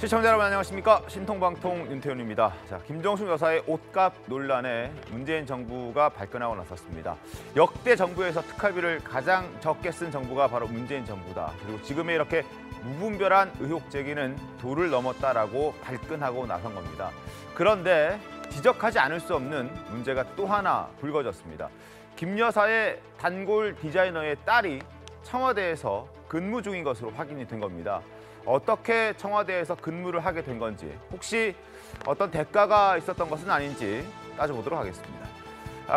시청자 여러분 안녕하십니까? 신통방통 윤태훈입니다. 자, 김정숙 여사의 옷값 논란에 문재인 정부가 발끈하고 나섰습니다. 역대 정부에서 특활비를 가장 적게 쓴 정부가 바로 문재인 정부다. 그리고 지금의 이렇게 무분별한 의혹 제기는 도를 넘었다라고 발끈하고 나선 겁니다. 그런데 지적하지 않을 수 없는 문제가 또 하나 불거졌습니다. 김 여사의 단골 디자이너의 딸이 청와대에서 근무 중인 것으로 확인이 된 겁니다. 어떻게 청와대에서 근무를 하게 된 건지, 혹시 어떤 대가가 있었던 것은 아닌지 따져보도록 하겠습니다.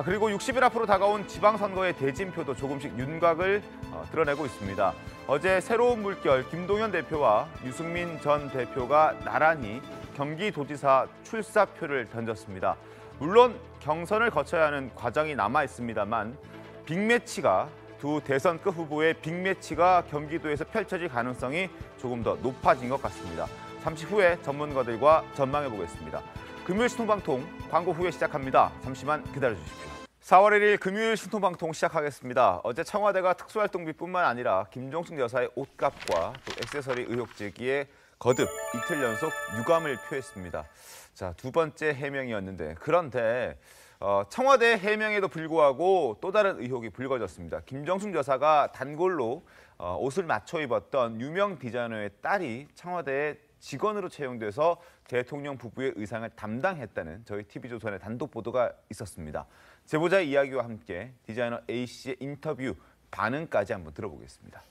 그리고 60일 앞으로 다가온 지방선거의 대진표도 조금씩 윤곽을 드러내고 있습니다. 어제 새로운 물결 김동연 대표와 유승민 전 대표가 나란히 경기도지사 출사표를 던졌습니다. 물론 경선을 거쳐야 하는 과정이 남아 있습니다만 빅매치가 두 대선급 후보의 빅매치가 경기도에서 펼쳐질 가능성이 조금 더 높아진 것 같습니다. 잠시 후에 전문가들과 전망해 보겠습니다. 금요일 신통방통 광고 후에 시작합니다. 잠시만 기다려 주십시오. 4월 1일 금요일 신통방통 시작하겠습니다. 어제 청와대가 특수활동비뿐만 아니라 김정숙 여사의 옷값과 또 액세서리 의혹 제기에 거듭 이틀 연속 유감을 표했습니다. 자, 두 번째 해명이었는데, 그런데 청와대 해명에도 불구하고 또 다른 의혹이 불거졌습니다. 김정숙 여사가 단골로 옷을 맞춰 입었던 유명 디자이너의 딸이 청와대에 직원으로 채용돼서 대통령 부부의 의상을 담당했다는 저희 TV조선의 단독 보도가 있었습니다. 제보자의 이야기와 함께 디자이너 A씨의 인터뷰 반응까지 한번 들어보겠습니다.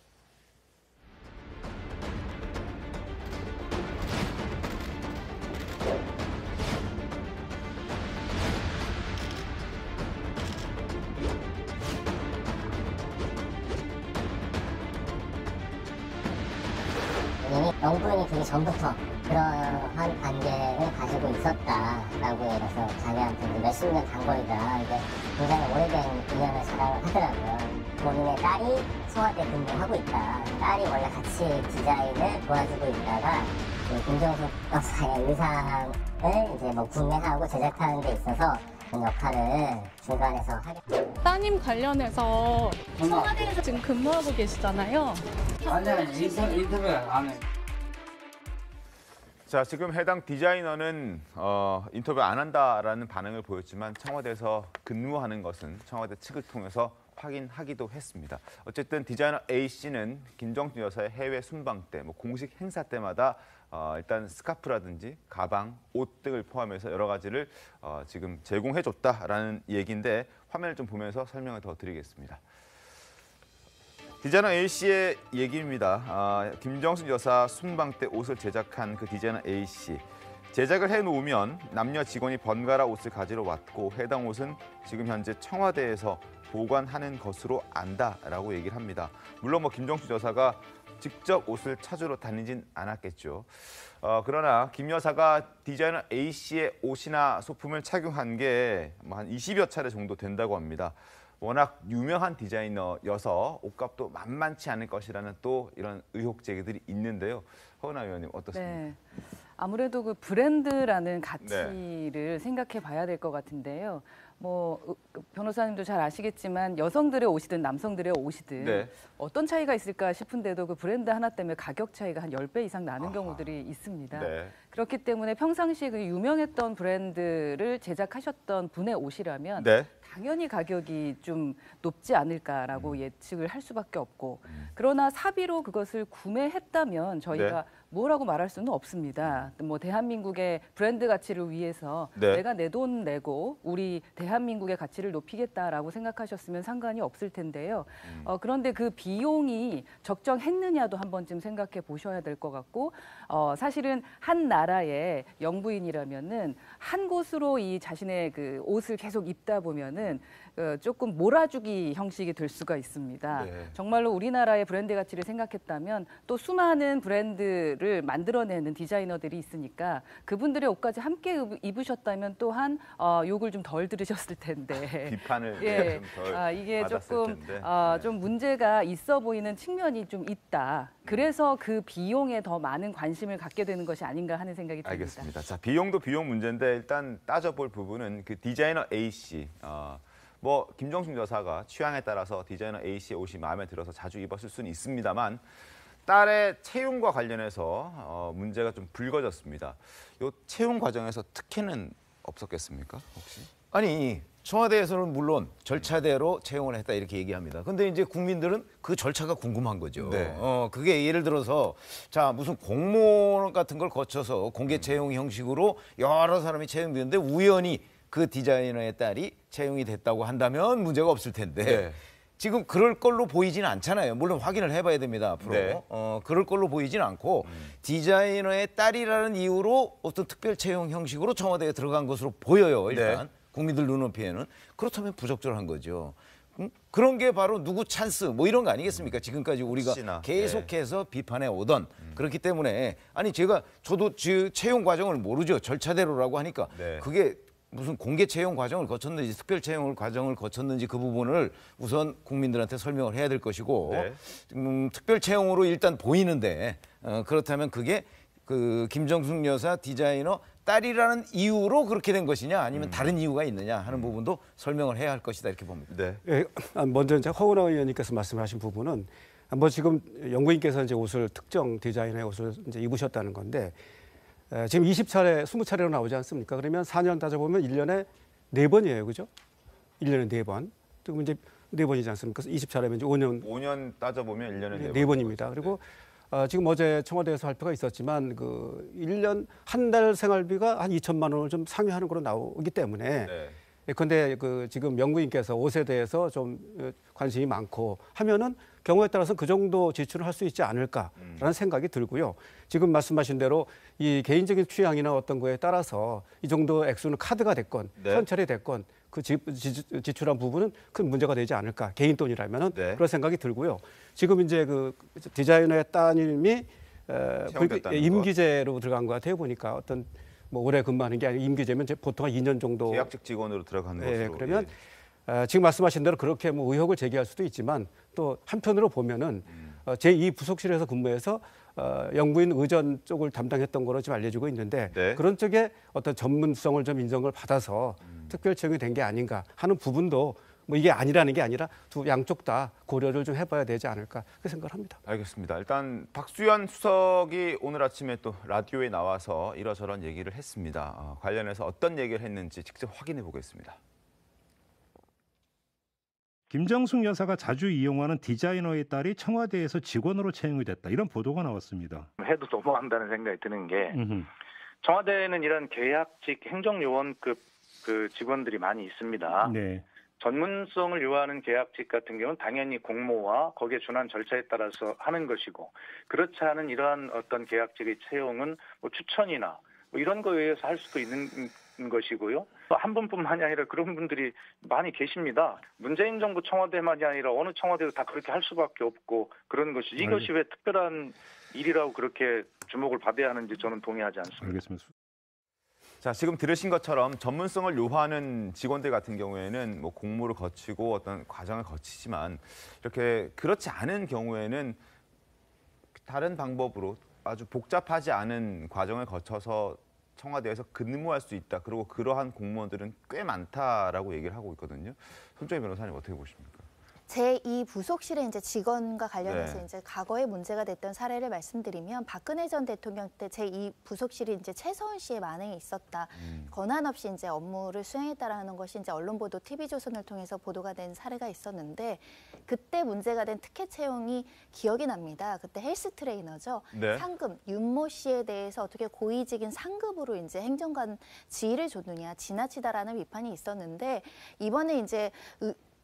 영부인이 되기 전부터 그러한 관계를 가지고 있었다라고 해서 자기한테 몇십 년 단골이다, 이게 굉장히 오래된 인연을 자랑을 하더라고요. 본인의 딸이 청와대 근무하고 있다. 딸이 원래 같이 디자인을 도와주고 있다가 김정숙 여사의 의상을 이제 구매하고 제작하는 데 있어서 역할을 중간에서 하겠다. 따님 관련해서 청와대에서 지금 근무하고 계시잖아요. 아니야, 인터뷰 안 해. 자, 지금 해당 디자이너는 인터뷰 안 한다라는 반응을 보였지만 청와대에서 근무하는 것은 청와대 측을 통해서 확인하기도 했습니다. 어쨌든 디자이너 A씨는 김정숙 여사의 해외 순방 때, 공식 행사 때마다 일단 스카프라든지 가방, 옷 등을 포함해서 여러 가지를 지금 제공해줬다라는 얘기인데, 화면을 좀 보면서 설명을 더 드리겠습니다. 디자이너 A씨의 얘기입니다. 김정숙 여사 순방 때 옷을 제작한 그 디자이너 A씨. 제작을 해놓으면 남녀 직원이 번갈아 옷을 가지러 왔고, 해당 옷은 지금 현재 청와대에서 보관하는 것으로 안다라고 얘기를 합니다. 물론 김정숙 여사가 직접 옷을 찾으러 다니진 않았겠죠. 그러나 김 여사가 디자이너 A씨의 옷이나 소품을 착용한 게 한 20여 차례 정도 된다고 합니다. 워낙 유명한 디자이너여서 옷값도 만만치 않을 것이라는 또 이런 의혹 제기들이 있는데요. 허은하 의원님 어떻습니까? 네. 아무래도 그 브랜드라는 가치를 생각해 봐야 될 것 같은데요. 변호사님도 잘 아시겠지만 여성들의 옷이든 남성들의 옷이든 어떤 차이가 있을까 싶은데도 그 브랜드 하나 때문에 가격 차이가 한 10배 이상 나는 경우들이 있습니다. 그렇기 때문에 평상시에 그 유명했던 브랜드를 제작하셨던 분의 옷이라면 당연히 가격이 좀 높지 않을까라고 예측을 할 수밖에 없고, 그러나 사비로 그것을 구매했다면 저희가 뭐라고 말할 수는 없습니다. 대한민국의 브랜드 가치를 위해서 내가 내 돈 내고 우리 대한민국의 가치를 높이겠다라고 생각하셨으면 상관이 없을 텐데요. 그런데 그 비용이 적정했느냐도 한 번쯤 생각해 보셔야 될 것 같고, 사실은 한 나라의 영부인이라면은 한 곳으로 이 자신의 그 옷을 계속 입다 보면은 조금 몰아주기 형식이 될 수가 있습니다. 정말로 우리나라의 브랜드 가치를 생각했다면 또 수많은 브랜드를 만들어내는 디자이너들이 있으니까 그분들의 옷까지 함께 입으셨다면 또한 욕을 좀 덜 들으셨을 텐데 비판을 좀 덜 이게 받았을 조금 텐데. 좀 문제가 있어 보이는 측면이 좀 있다. 그래서 그 비용에 더 많은 관심을 갖게 되는 것이 아닌가 하는 생각이 듭니다. 알겠습니다. 자, 비용도 비용 문제인데 일단 따져볼 부분은 그 디자이너 A씨. 김정숙 여사가 취향에 따라서 디자이너 A씨의 옷이 마음에 들어서 자주 입었을 수는 있습니다만, 딸의 채용과 관련해서 문제가 좀 불거졌습니다. 이 채용 과정에서 특혜는 없었겠습니까, 혹시? 아니, 청와대에서는 물론 절차대로 채용을 했다 이렇게 얘기합니다. 근데 이제 국민들은 그 절차가 궁금한 거죠. 네. 그게 예를 들어서 자, 무슨 공모원 같은 걸 거쳐서 공개 채용 형식으로 여러 사람이 채용되는데 우연히 그 디자이너의 딸이 채용이 됐다고 한다면 문제가 없을 텐데 네. 지금 그럴 걸로 보이지는 않잖아요. 물론 확인을 해봐야 됩니다, 앞으로. 네. 그럴 걸로 보이지는 않고 디자이너의 딸이라는 이유로 어떤 특별 채용 형식으로 청와대에 들어간 것으로 보여요, 일단. 네. 국민들 눈높이에는. 그렇다면 부적절한 거죠. 그런 게 바로 누구 찬스 뭐 이런 거 아니겠습니까? 지금까지 우리가 혹시나. 계속해서 비판해 오던 그렇기 때문에 아니 저도 채용 과정을 모르죠. 절차대로라고 하니까 네. 그게 무슨 공개 채용 과정을 거쳤는지 특별 채용 과정을 거쳤는지 그 부분을 우선 국민들한테 설명을 해야 될 것이고 네. 특별 채용으로 일단 보이는데 그렇다면 그게 그 김정숙 여사 디자이너 딸이라는 이유로 그렇게 된 것이냐 아니면 다른 이유가 있느냐 하는 부분도 설명을 해야 할 것이다 이렇게 봅니다. 네. 예, 먼저 이제 허은하 의원님께서 말씀하신 부분은 뭐 지금 연구인께서 이제 옷을 특정 디자인의 옷을 이제 입으셨다는 건데 지금 20차례, 20차례로 나오지 않습니까? 그러면 4년 따져보면 1년에 4번이에요, 그죠? 1년에 4번. 지금 이제 4번이지 않습니까? 20차례면 이제 5년 따져보면 1년에 4번입니다. 그리고 지금 어제 청와대에서 발표가 있었지만 그 1년 한 달 생활비가 한 2천만 원을 좀 상회하는 걸로 나오기 때문에 네. 그런데 그 지금 연구인께서 옷에 대해서 좀 관심이 많고 하면은 경우에 따라서 그 정도 지출을 할 수 있지 않을까라는 생각이 들고요. 지금 말씀하신 대로 이 개인적인 취향이나 어떤 거에 따라서 이 정도 액수는 카드가 됐건 네. 현찰이 됐건 그 지출한 부분은 큰 문제가 되지 않을까. 개인 돈이라면은 네. 그런 생각이 들고요. 지금 이제 그 디자이너의 따님이 채용됐다는 임기제로 들어간 것 같아요. 보니까 어떤 뭐 오래 근무하는 게 아니고 임기제면 이제 보통 한 2년 정도. 계약직 직원으로 들어가는 예, 것으로. 그러면 지금 말씀하신 대로 그렇게 뭐 의혹을 제기할 수도 있지만 또 한편으로 보면은 제2 부속실에서 근무해서 연구인 의전 쪽을 담당했던 거로 지금 알려지고 있는데 네. 그런 쪽에 어떤 전문성을 좀 인정을 받아서 특별 채용이 된 게 아닌가 하는 부분도 뭐 이게 아니라는 게 아니라 두 양쪽 다 고려를 좀 해봐야 되지 않을까 그 생각을 합니다. 알겠습니다. 일단 박수현 수석이 오늘 아침에 또 라디오에 나와서 이러저런 얘기를 했습니다. 관련해서 어떤 얘기를 했는지 직접 확인해 보겠습니다. 김정숙 여사가 자주 이용하는 디자이너의 딸이 청와대에서 직원으로 채용이 됐다. 이런 보도가 나왔습니다. 해도 너무한다는 생각이 드는 게 청와대에는 이런 계약직 행정요원급 그 직원들이 많이 있습니다. 네. 전문성을 요하는 계약직 같은 경우는 당연히 공모와 거기에 준한 절차에 따라서 하는 것이고 그렇지 않은 이러한 어떤 계약직의 채용은 뭐 추천이나 뭐 이런 거에 의해서 할 수도 있는 것이고요. 한 분뿐만이 아니라 그런 분들이 많이 계십니다. 문재인 정부 청와대만이 아니라 어느 청와대도 다 그렇게 할 수밖에 없고 그런 것이 이것이 왜 특별한 일이라고 그렇게 주목을 받아야 하는지 저는 동의하지 않습니다. 알겠습니다. 자, 지금 들으신 것처럼 전문성을 요하는 직원들 같은 경우에는 뭐 공모를 거치고 어떤 과정을 거치지만 이렇게 그렇지 않은 경우에는 다른 방법으로 아주 복잡하지 않은 과정을 거쳐서 청와대에서 근무할 수 있다. 그리고 그러한 공무원들은 꽤 많다라고 얘기를 하고 있거든요. 손정희 변호사님 어떻게 보십니까? 제2 부속실의 이제 직원과 관련해서 네. 이제 과거에 문제가 됐던 사례를 말씀드리면 박근혜 전 대통령 때 제2 부속실이 이제 최서원 씨의 만행이 있었다. 권한 없이 이제 업무를 수행했다라는 것이 이제 언론 보도 TV조선을 통해서 보도가 된 사례가 있었는데 그때 문제가 된 특혜 채용이 기억이 납니다. 그때 헬스 트레이너죠. 네. 상급 윤모 씨에 대해서 어떻게 고위직인 상급으로 이제 행정관 지위를 줬느냐 지나치다라는 비판이 있었는데 이번에 이제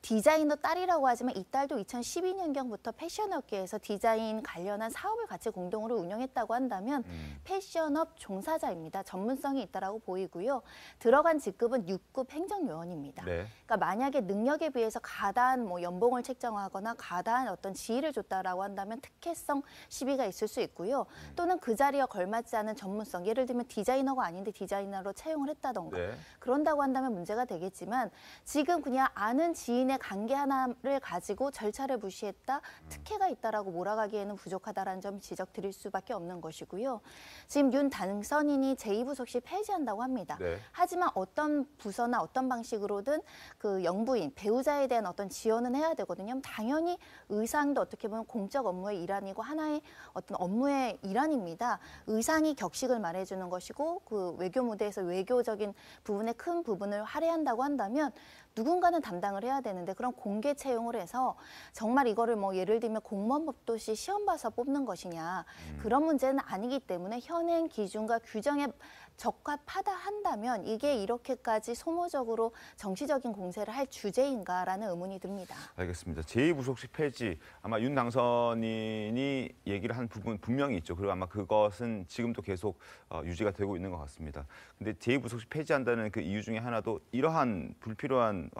디자이너 딸이라고 하지만 이 딸도 2012년경부터 패션업계에서 디자인 관련한 사업을 같이 공동으로 운영했다고 한다면 패션업 종사자입니다. 전문성이 있다라고 보이고요. 들어간 직급은 6급 행정요원입니다. 네. 그러니까 만약에 능력에 비해서 가다한 뭐 연봉을 책정하거나 가다한 어떤 지위를 줬다라고 한다면 특혜성 시비가 있을 수 있고요. 또는 그 자리와 걸맞지 않은 전문성, 예를 들면 디자이너가 아닌데 디자이너로 채용을 했다던가 네. 그런다고 한다면 문제가 되겠지만 지금 그냥 아는 지인 본인의 관계 하나를 가지고 절차를 무시했다, 특혜가 있다라고 몰아가기에는 부족하다라는 점 지적드릴 수밖에 없는 것이고요. 지금 윤 당선인이 제2부속실 폐지한다고 합니다. 네. 하지만 어떤 부서나 어떤 방식으로든 그 영부인, 배우자에 대한 어떤 지원은 해야 되거든요. 당연히 의상도 어떻게 보면 공적 업무의 일환이고 하나의 어떤 업무의 일환입니다. 의상이 격식을 말해주는 것이고 그 외교 무대에서 외교적인 부분의 큰 부분을 할애한다고 한다면 누군가는 담당을 해야 되는데 그런 공개 채용을 해서 정말 이거를 뭐 예를 들면 공무원 법도시 시험 봐서 뽑는 것이냐 그런 문제는 아니기 때문에 현행 기준과 규정에 적합하다 한다면 이게 이렇게까지 소모적으로 정치적인 공세를 할 주제인가라는 의문이 듭니다. 알겠습니다. 제2부속실 폐지 아마 윤 당선인이 얘기를 한 부분 분명히 있죠. 그리고 아마 그것은 지금도 계속 유지가 되고 있는 것 같습니다. 근데 제2부속실 폐지한다는 그 이유 중에 하나도 이러한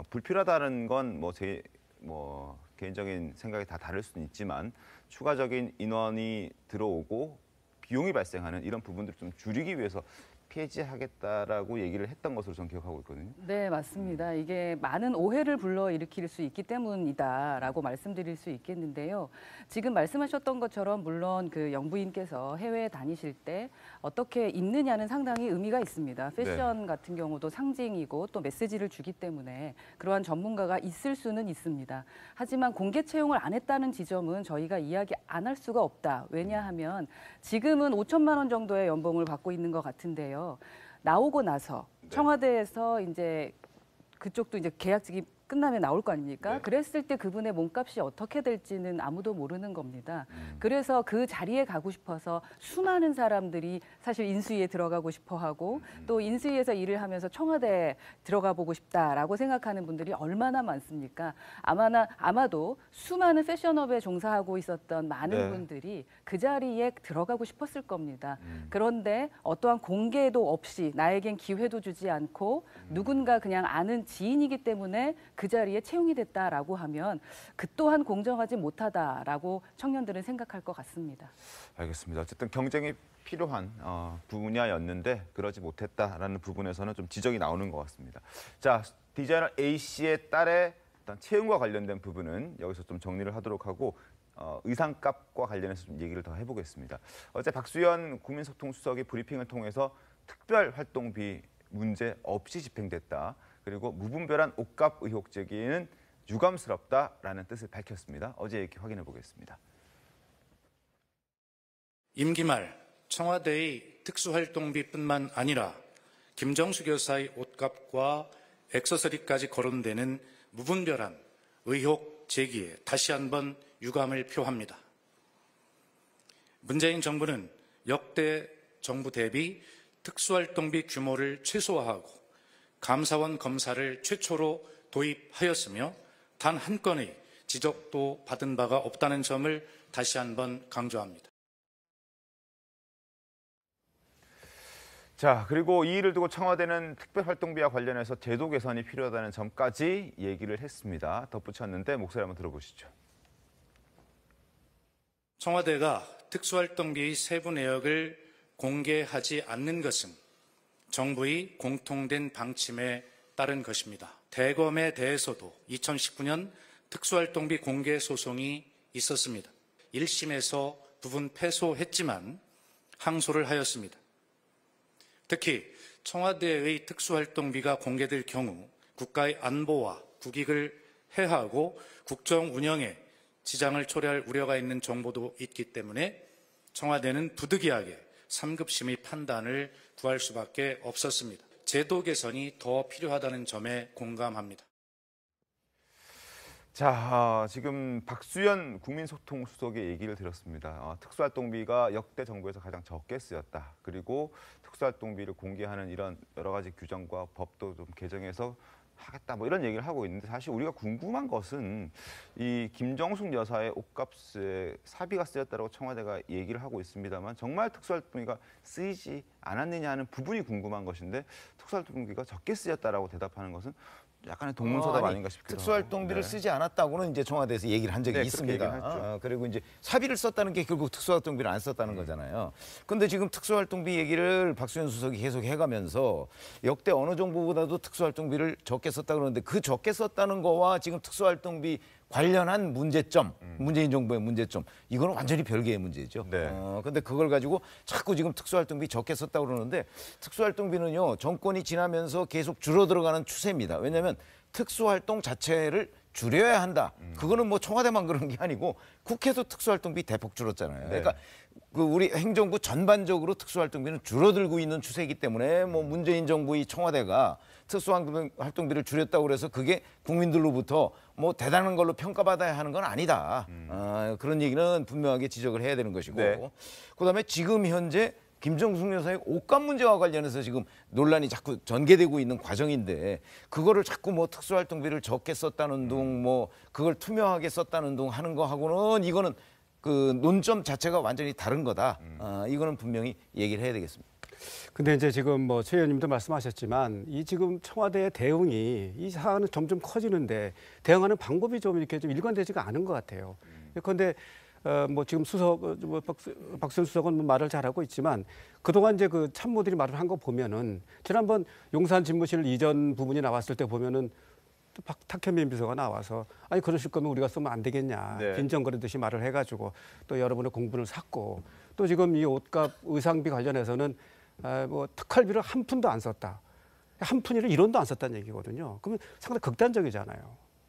불필요하다는 건 뭐 제 개인적인 생각이 다 다를 수는 있지만 추가적인 인원이 들어오고 비용이 발생하는 이런 부분들을 좀 줄이기 위해서 폐지하겠다라고 얘기를 했던 것으로 저는 기억하고 있거든요. 네, 맞습니다. 이게 많은 오해를 불러일으킬 수 있기 때문이다라고 말씀드릴 수 있겠는데요. 지금 말씀하셨던 것처럼 물론 그 영부인께서 해외에 다니실 때 어떻게 입느냐는 상당히 의미가 있습니다. 패션 같은 경우도 상징이고 또 메시지를 주기 때문에 그러한 전문가가 있을 수는 있습니다. 하지만 공개 채용을 안 했다는 지점은 저희가 이야기 안 할 수가 없다. 왜냐하면 지금은 5천만 원 정도의 연봉을 받고 있는 것 같은데요. 나오고 나서 청와대에서 이제 그쪽도 이제 계약직이 끝나면 나올 거 아닙니까? 네. 그랬을 때 그분의 몸값이 어떻게 될지는 아무도 모르는 겁니다. 그래서 그 자리에 가고 싶어서 수많은 사람들이 사실 인수위에 들어가고 싶어 하고 또 인수위에서 일을 하면서 청와대에 들어가 보고 싶다라고 생각하는 분들이 얼마나 많습니까? 아마도 수많은 패션업에 종사하고 있었던 많은 분들이 그 자리에 들어가고 싶었을 겁니다. 그런데 어떠한 공개도 없이 나에겐 기회도 주지 않고 누군가 그냥 아는 지인이기 때문에 그 자리에 채용이 됐다라고 하면 그 또한 공정하지 못하다라고 청년들은 생각할 것 같습니다. 알겠습니다. 어쨌든 경쟁이 필요한 분야였는데 그러지 못했다라는 부분에서는 좀 지적이 나오는 것 같습니다. 자, 디자이너 A 씨의 딸의 일단 채용과 관련된 부분은 여기서 좀 정리를 하도록 하고 의상값과 관련해서 좀 얘기를 더 해보겠습니다. 어제 박수현 국민소통수석이 브리핑을 통해서 특별활동비 문제 없이 집행됐다. 그리고 무분별한 옷값 의혹 제기는 유감스럽다라는 뜻을 밝혔습니다. 어제 이렇게 확인해 보겠습니다. 임기 말 청와대의 특수활동비뿐만 아니라 김정숙 여사의 옷값과 액세서리까지 거론되는 무분별한 의혹 제기에 다시 한번 유감을 표합니다. 문재인 정부는 역대 정부 대비 특수활동비 규모를 최소화하고 감사원 검사를 최초로 도입하였으며 단 한 건의 지적도 받은 바가 없다는 점을 다시 한번 강조합니다. 자, 그리고 이 일을 두고 청와대는 특별활동비와 관련해서 제도 개선이 필요하다는 점까지 얘기를 했습니다. 덧붙였는데 목소리 한번 들어보시죠. 청와대가 특수활동비의 세부 내역을 공개하지 않는 것은 정부의 공통된 방침에 따른 것입니다. 대검에 대해서도 2019년 특수활동비 공개 소송이 있었습니다. 1심에서 부분 패소했지만 항소를 하였습니다. 특히 청와대의 특수활동비가 공개될 경우 국가의 안보와 국익을 해하고 국정 운영에 지장을 초래할 우려가 있는 정보도 있기 때문에 청와대는 부득이하게 3급 심의 판단을 구할 수밖에 없었습니다. 제도 개선이 더 필요하다는 점에 공감합니다. 자, 지금 박수현 국민소통수석의 얘기를 들었습니다. 특수활동비가 역대 정부에서 가장 적게 쓰였다. 그리고 특수활동비를 공개하는 이런 여러 가지 규정과 법도 좀 개정해서 하겠다. 뭐 이런 얘기를 하고 있는데 사실 우리가 궁금한 것은 이 김정숙 여사의 옷값에 사비가 쓰였다고 청와대가 얘기를 하고 있습니다만 정말 특수활동비가 쓰이지 않았느냐 하는 부분이 궁금한 것인데 특수활동비가 적게 쓰였다라고 대답하는 것은 약간의 동문서답 아닌가 싶기도 하고. 특수활동비를 쓰지 않았다고는 이제 청와대에서 얘기를 한 적이 있습니다. 그리고 이제 사비를 썼다는 게 결국 특수활동비를 안 썼다는 거잖아요. 근데 지금 특수활동비 얘기를 박수현 수석이 계속 해가면서 역대 어느 정부보다도 특수활동비를 적게 썼다 그러는데 그 적게 썼다는 거와 지금 특수활동비 관련한 문제점, 문재인 정부의 문제점, 이거는 완전히 별개의 문제죠. 근데 그걸 가지고 자꾸 지금 특수활동비 적게 썼다고 그러는데 특수활동비는요, 정권이 지나면서 계속 줄어들어가는 추세입니다. 왜냐하면 특수활동 자체를 줄여야 한다. 그거는 뭐 청와대만 그런 게 아니고 국회도 특수활동비 대폭 줄었잖아요. 그러니까 그 우리 행정부 전반적으로 특수활동비는 줄어들고 있는 추세이기 때문에 뭐 문재인 정부의 청와대가 특수활동비를 줄였다고 그래서 그게 국민들로부터 뭐 대단한 걸로 평가받아야 하는 건 아니다. 그런 얘기는 분명하게 지적을 해야 되는 것이고 그다음에 지금 현재 김정숙 여사의 옷값 문제와 관련해서 지금 논란이 자꾸 전개되고 있는 과정인데 그거를 자꾸 뭐 특수활동비를 적게 썼다는 둥 뭐 그걸 투명하게 썼다는 둥 하는 거하고는 이거는 그 논점 자체가 완전히 다른 거다. 이거는 분명히 얘기를 해야 되겠습니다. 근데 이제 지금 뭐 최 의원님도 말씀하셨지만 이 지금 청와대의 대응이 이 사안은 점점 커지는데 대응하는 방법이 좀 이렇게 좀 일관되지가 않은 것 같아요. 그런데 뭐 지금 박수현 수석은 뭐 말을 잘하고 있지만 그동안 이제 그 참모들이 말을 한 거 보면은 지난번 용산 집무실 이전 부분이 나왔을 때 보면은 또 탁현민 비서가 나와서 아니 그러실 거면 우리가 쓰면 안 되겠냐 빈정거리듯이 말을 해가지고 또 여러분의 공분을 샀고 또 지금 이 옷값 의상비 관련해서는 뭐 특활비를 한 푼도 안 썼다. 한 푼이를 1원도 안 썼다는 얘기거든요. 그러면 상당히 극단적이잖아요.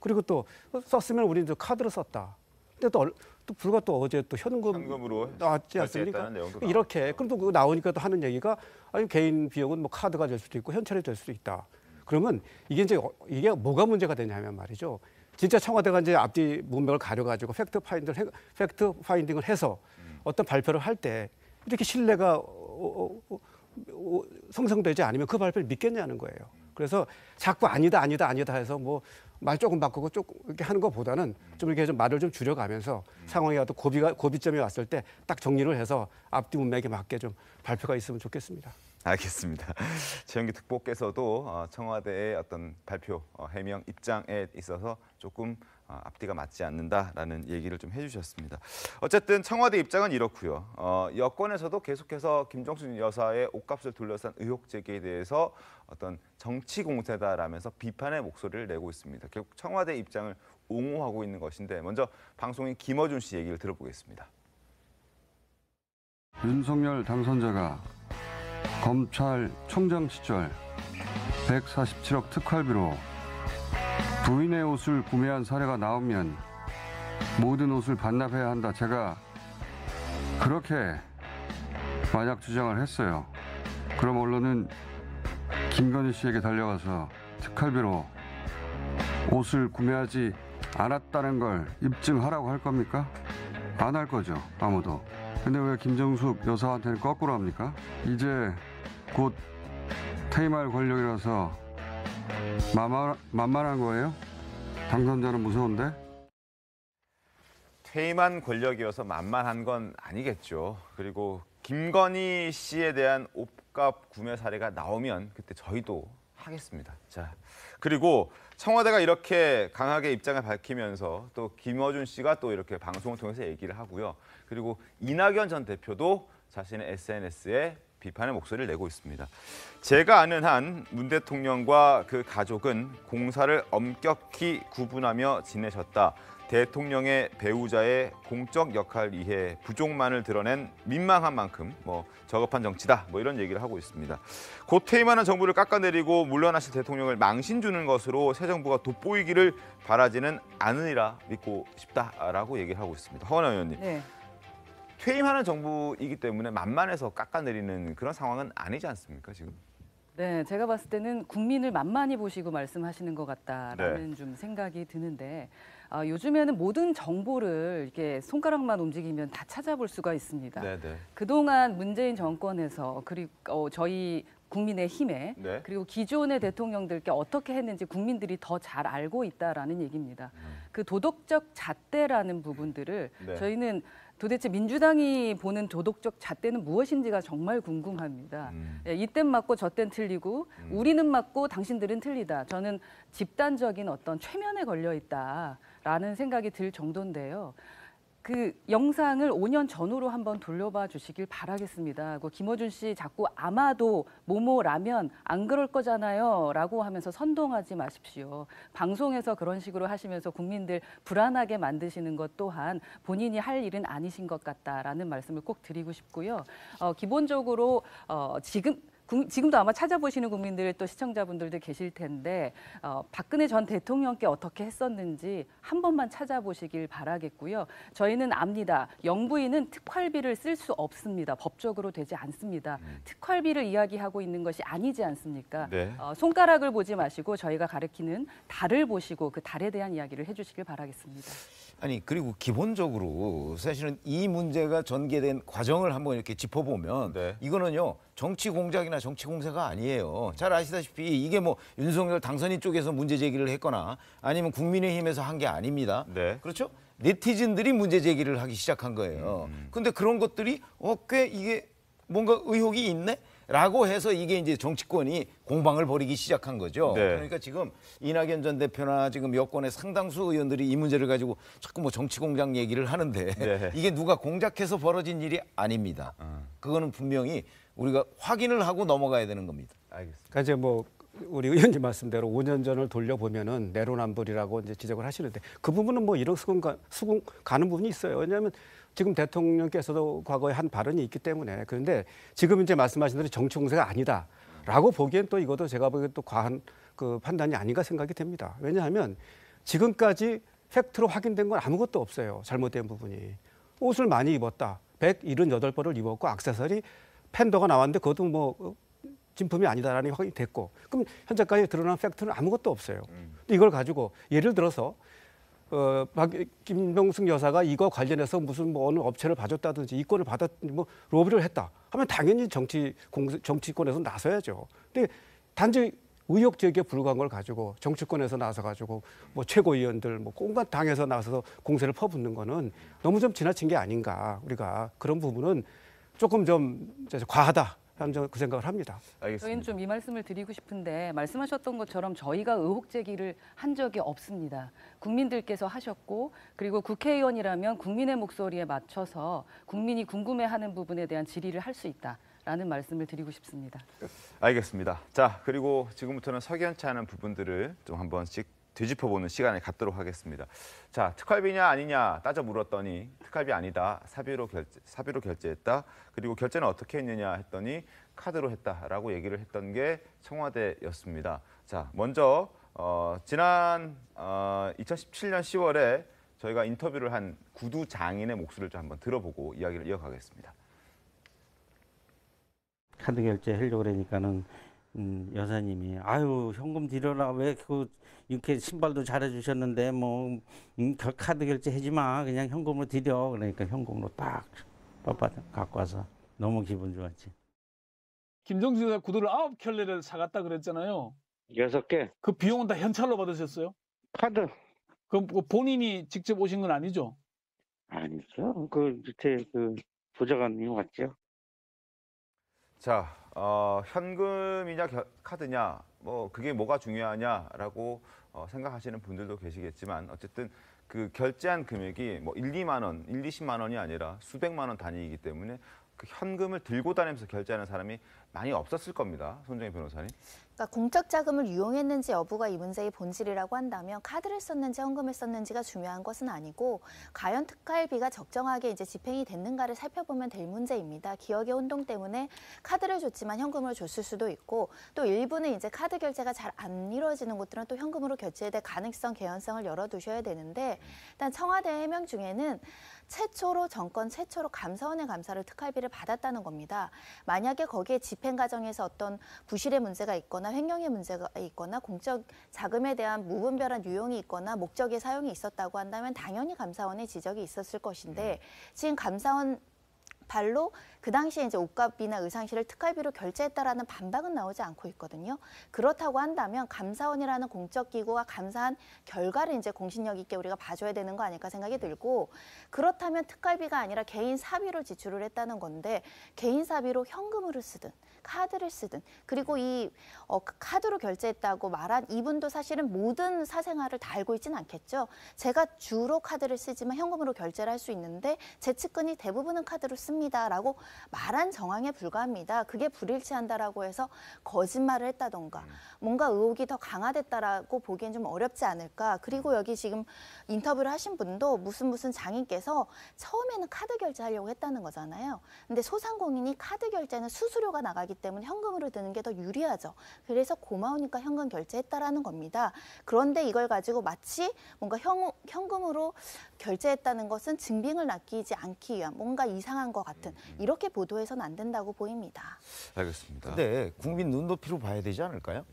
그리고 또 썼으면 우리는 또 카드로 썼다. 근데 또 불과 또 어제 또 현금으로 나왔지 않습니까? 이렇게 그럼 또 그거 나오니까 또 하는 얘기가 아니 개인 비용은 뭐 카드가 될 수도 있고 현찰이 될 수도 있다. 그러면 이게 이제 이게 뭐가 문제가 되냐면 말이죠. 진짜 청와대가 이제 앞뒤 문맥을 가려가지고 팩트 파인딩을 해서 어떤 발표를 할 때 이렇게 신뢰가 성성되지 않으면 그 발표를 믿겠냐는 거예요. 그래서 자꾸 아니다 해서 뭐 말 조금 바꾸고 조금 이렇게 하는 것보다는 좀 이렇게 좀 말을 좀 줄여가면서 상황이 와도 고비점이 왔을 때 딱 정리를 해서 앞뒤 문맥에 맞게 좀 발표가 있으면 좋겠습니다. 알겠습니다. 최영기 특보께서도 청와대의 어떤 발표, 해명, 입장에 있어서 조금 앞뒤가 맞지 않는다라는 얘기를 좀 해주셨습니다. 어쨌든 청와대 입장은 이렇고요. 여권에서도 계속해서 김정숙 여사의 옷값을 둘러싼 의혹 제기에 대해서 어떤 정치 공세다라면서 비판의 목소리를 내고 있습니다. 결국 청와대 입장을 옹호하고 있는 것인데 먼저 방송인 김어준 씨 얘기를 들어보겠습니다. 윤석열 당선자가 검찰총장 시절 147억 특활비로 부인의 옷을 구매한 사례가 나오면 모든 옷을 반납해야 한다. 제가 그렇게 만약 주장을 했어요. 그럼 언론은 김건희 씨에게 달려가서 특활비로 옷을 구매하지 않았다는 걸 입증하라고 할 겁니까? 안 할 거죠, 아무도. 근데 왜 김정숙 여사한테는 거꾸로 합니까? 이제 곧 퇴임할 권력이라서 만만한 거예요? 당선자는 무서운데? 퇴임한 권력이어서 만만한 건 아니겠죠. 그리고 김건희 씨에 대한 옷값 구매 사례가 나오면 그때 저희도 하겠습니다. 자, 그리고 청와대가 이렇게 강하게 입장을 밝히면서 또 김어준 씨가 또 이렇게 방송을 통해서 얘기를 하고요. 그리고 이낙연 전 대표도 자신의 SNS에 비판의 목소리를 내고 있습니다. 제가 아는 한 문 대통령과 그 가족은 공사를 엄격히 구분하며 지내셨다. 대통령의 배우자의 공적 역할 이해 부족만을 드러낸 민망한 만큼 저급한 정치다 이런 얘기를 하고 있습니다. 곧 퇴임하는 정부를 깎아내리고 물러나실 대통령을 망신 주는 것으로 새 정부가 돋보이기를 바라지는 않으리라 믿고 싶다라고 얘기를 하고 있습니다. 허은하 의원님. 네. 퇴임하는 정부이기 때문에 만만해서 깎아내리는 그런 상황은 아니지 않습니까 지금? 네, 제가 봤을 때는 국민을 만만히 보시고 말씀하시는 것 같다라는 좀 생각이 드는데 요즘에는 모든 정보를 이렇게 손가락만 움직이면 다 찾아볼 수가 있습니다. 그동안 문재인 정권에서 그리고 저희 국민의힘에 네. 그리고 기존의 대통령들께 어떻게 했는지 국민들이 더 잘 알고 있다라는 얘기입니다. 그 도덕적 잣대라는 부분들을 네. 저희는 도대체 민주당이 보는 도덕적 잣대는 무엇인지가 정말 궁금합니다. 예, 이땐 맞고 저땐 틀리고 우리는 맞고 당신들은 틀리다. 저는 집단적인 어떤 최면에 걸려 있다라는 생각이 들 정도인데요. 그 영상을 5년 전으로 한번 돌려봐 주시길 바라겠습니다. 그 김어준 씨 자꾸 아마도 뭐뭐라면 안 그럴 거잖아요 라고 하면서 선동하지 마십시오. 방송에서 그런 식으로 하시면서 국민들 불안하게 만드시는 것 또한 본인이 할 일은 아니신 것 같다라는 말씀을 꼭 드리고 싶고요. 기본적으로 지금도 아마 찾아보시는 국민들 또 시청자분들도 계실 텐데 박근혜 전 대통령께 어떻게 했었는지 한 번만 찾아보시길 바라겠고요. 저희는 압니다. 영부인은 특활비를 쓸 수 없습니다. 법적으로 되지 않습니다. 특활비를 이야기하고 있는 것이 아니지 않습니까? 네. 손가락을 보지 마시고 저희가 가리키는 달을 보시고 그 달에 대한 이야기를 해주시길 바라겠습니다. 아니 그리고 기본적으로 사실은 이 문제가 전개된 과정을 한번 이렇게 짚어보면 네. 이거는요 정치 공작이나 정치 공세가 아니에요. 잘 아시다시피 이게 뭐 윤석열 당선인 쪽에서 문제 제기를 했거나 아니면 국민의힘에서 한 게 아닙니다. 네. 그렇죠? 네티즌들이 문제 제기를 하기 시작한 거예요. 근데 그런 것들이 꽤 이게 뭔가 의혹이 있네? 라고 해서 이게 이제 정치권이 공방을 벌이기 시작한 거죠. 네. 그러니까 지금 이낙연 전 대표나 지금 여권의 상당수 의원들이 이 문제를 가지고 자꾸 뭐 정치 공작 얘기를 하는데 네. 이게 누가 공작해서 벌어진 일이 아닙니다. 그거는 분명히 우리가 확인을 하고 넘어가야 되는 겁니다. 알겠습니다. 그러니까 이제 뭐 우리 의원님 말씀대로 5년 전을 돌려보면은 내로남불이라고 이제 지적을 하시는데 그 부분은 뭐 이런 수긍 가는 부분이 있어요. 왜냐하면 지금 대통령께서도 과거에 한 발언이 있기 때문에. 그런데 지금 이제 말씀하신 대로 정치 공세가 아니다라고 보기엔 또 이것도 제가 보기엔 또 과한 그 판단이 아닌가 생각이 됩니다. 왜냐하면 지금까지 팩트로 확인된 건 아무것도 없어요. 잘못된 부분이. 옷을 많이 입었다. 178벌을 입었고 액세서리 팬더가 나왔는데 그것도 뭐 진품이 아니다라는 확인이 됐고. 그럼 현재까지 드러난 팩트는 아무것도 없어요. 근데 이걸 가지고 예를 들어서 김병숙 여사가 이거 관련해서 무슨 뭐 어느 업체를 봐줬다든지 이권을 뭐 로비를 했다 하면 당연히 정치권에서 나서야죠. 근데 단지 의혹 제기에 불과한 걸 가지고 정치권에서 나서 가지고 뭐 최고위원들 뭐 온갖 당에서 나서서 공세를 퍼붓는 거는 너무 좀 지나친 게 아닌가. 우리가 그런 부분은 조금 좀 과하다. 그 생각을 합니다. 알겠습니다. 저희는 좀 이 말씀을 드리고 싶은데 말씀하셨던 것처럼 저희가 의혹 제기를 한 적이 없습니다. 국민들께서 하셨고 그리고 국회의원이라면 국민의 목소리에 맞춰서 국민이 궁금해하는 부분에 대한 질의를 할 수 있다라는 말씀을 드리고 싶습니다. 알겠습니다. 자, 그리고 지금부터는 석연치 않은 부분들을 좀 한 번씩 뒤집어보는 시간을 갖도록 하겠습니다. 자, 특활비냐 아니냐 따져 물었더니 특활비 아니다. 사비로 결제했다. 그리고 결제는 어떻게 했느냐 했더니 카드로 했다라고 얘기를 했던 게 청와대였습니다. 자, 먼저 지난 2017년 10월에 저희가 인터뷰를 한 구두 장인의 목소리를 좀 한번 들어보고 이야기를 이어가겠습니다. 카드 결제 하려고 그러니까는 여사님이 아유 현금 드려라 왜 이렇게 신발도 잘해주셨는데 뭐 카드 결제 하지 마 그냥 현금으로 드려 그러니까 현금으로 딱 갖고 와서 너무 기분 좋았지. 김정숙 여사 구두를 9켤레를 사갔다 그랬잖아요. 6개. 그 비용은 다 현찰로 받으셨어요? 카드. 그럼 본인이 직접 오신 건 아니죠? 아니죠. 그 밑에 그 보좌관이 왔죠. 자, 현금이냐 카드냐 뭐 그게 뭐가 중요하냐라고 생각하시는 분들도 계시겠지만 어쨌든 그 결제한 금액이 뭐 1, 2만 원, 1, 20만 원이 아니라 수백만 원 단위이기 때문에 그 현금을 들고 다니면서 결제하는 사람이 많이 없었을 겁니다. 손정희 변호사님. 그러니까 공적 자금을 유용했는지 여부가 이 문제의 본질이라고 한다면 카드를 썼는지 현금을 썼는지가 중요한 것은 아니고 과연 특활비가 적정하게 이제 집행이 됐는가를 살펴보면 될 문제입니다. 기억의 혼동 때문에 카드를 줬지만 현금으로 줬을 수도 있고 또 일부는 이제 카드 결제가 잘 안 이루어지는 곳들은 또 현금으로 결제에 대해 가능성, 개연성을 열어두셔야 되는데 일단 청와대 해명 중에는 정권 최초로 감사원의 감사를 특활비를 받았다는 겁니다. 만약에 거기에 집행 과정에서 어떤 부실의 문제가 있거나 횡령의 문제가 있거나 공적 자금에 대한 무분별한 유용이 있거나 목적의 사용이 있었다고 한다면 당연히 감사원의 지적이 있었을 것인데 지금 감사원 발로 그 당시에 이제 옷값이나 의상실을 특활비로 결제했다라는 반박은 나오지 않고 있거든요. 그렇다고 한다면 감사원이라는 공적 기구가 감사한 결과를 이제 공신력 있게 우리가 봐줘야 되는 거 아닐까 생각이 들고, 그렇다면 특활비가 아니라 개인 사비로 지출을 했다는 건데 개인 사비로 현금으로 쓰든 카드를 쓰든, 그리고 이 카드로 결제했다고 말한 이분도 사실은 모든 사생활을 다 알고 있지는 않겠죠. 제가 주로 카드를 쓰지만 현금으로 결제를 할 수 있는데 제 측근이 대부분은 카드로 씁니다라고 말한 정황에 불과합니다. 그게 불일치한다라고 해서 거짓말을 했다던가 뭔가 의혹이 더 강화됐다라고 보기엔 좀 어렵지 않을까. 그리고 여기 지금 인터뷰를 하신 분도 무슨 장인께서 처음에는 카드 결제하려고 했다는 거잖아요. 근데 소상공인이 카드 결제는 수수료가 나가기 때문에 현금으로 드는 게 더 유리하죠. 그래서 고마우니까 현금 결제했다라는 겁니다. 그런데 이걸 가지고 마치 뭔가 현금으로 결제했다는 것은 증빙을 남기지 않기 위한 뭔가 이상한 것 같은, 이렇게 보도해서는 안 된다고 보입니다. 알겠습니다. 근데 국민 눈높이로 봐야 되지 않을까요?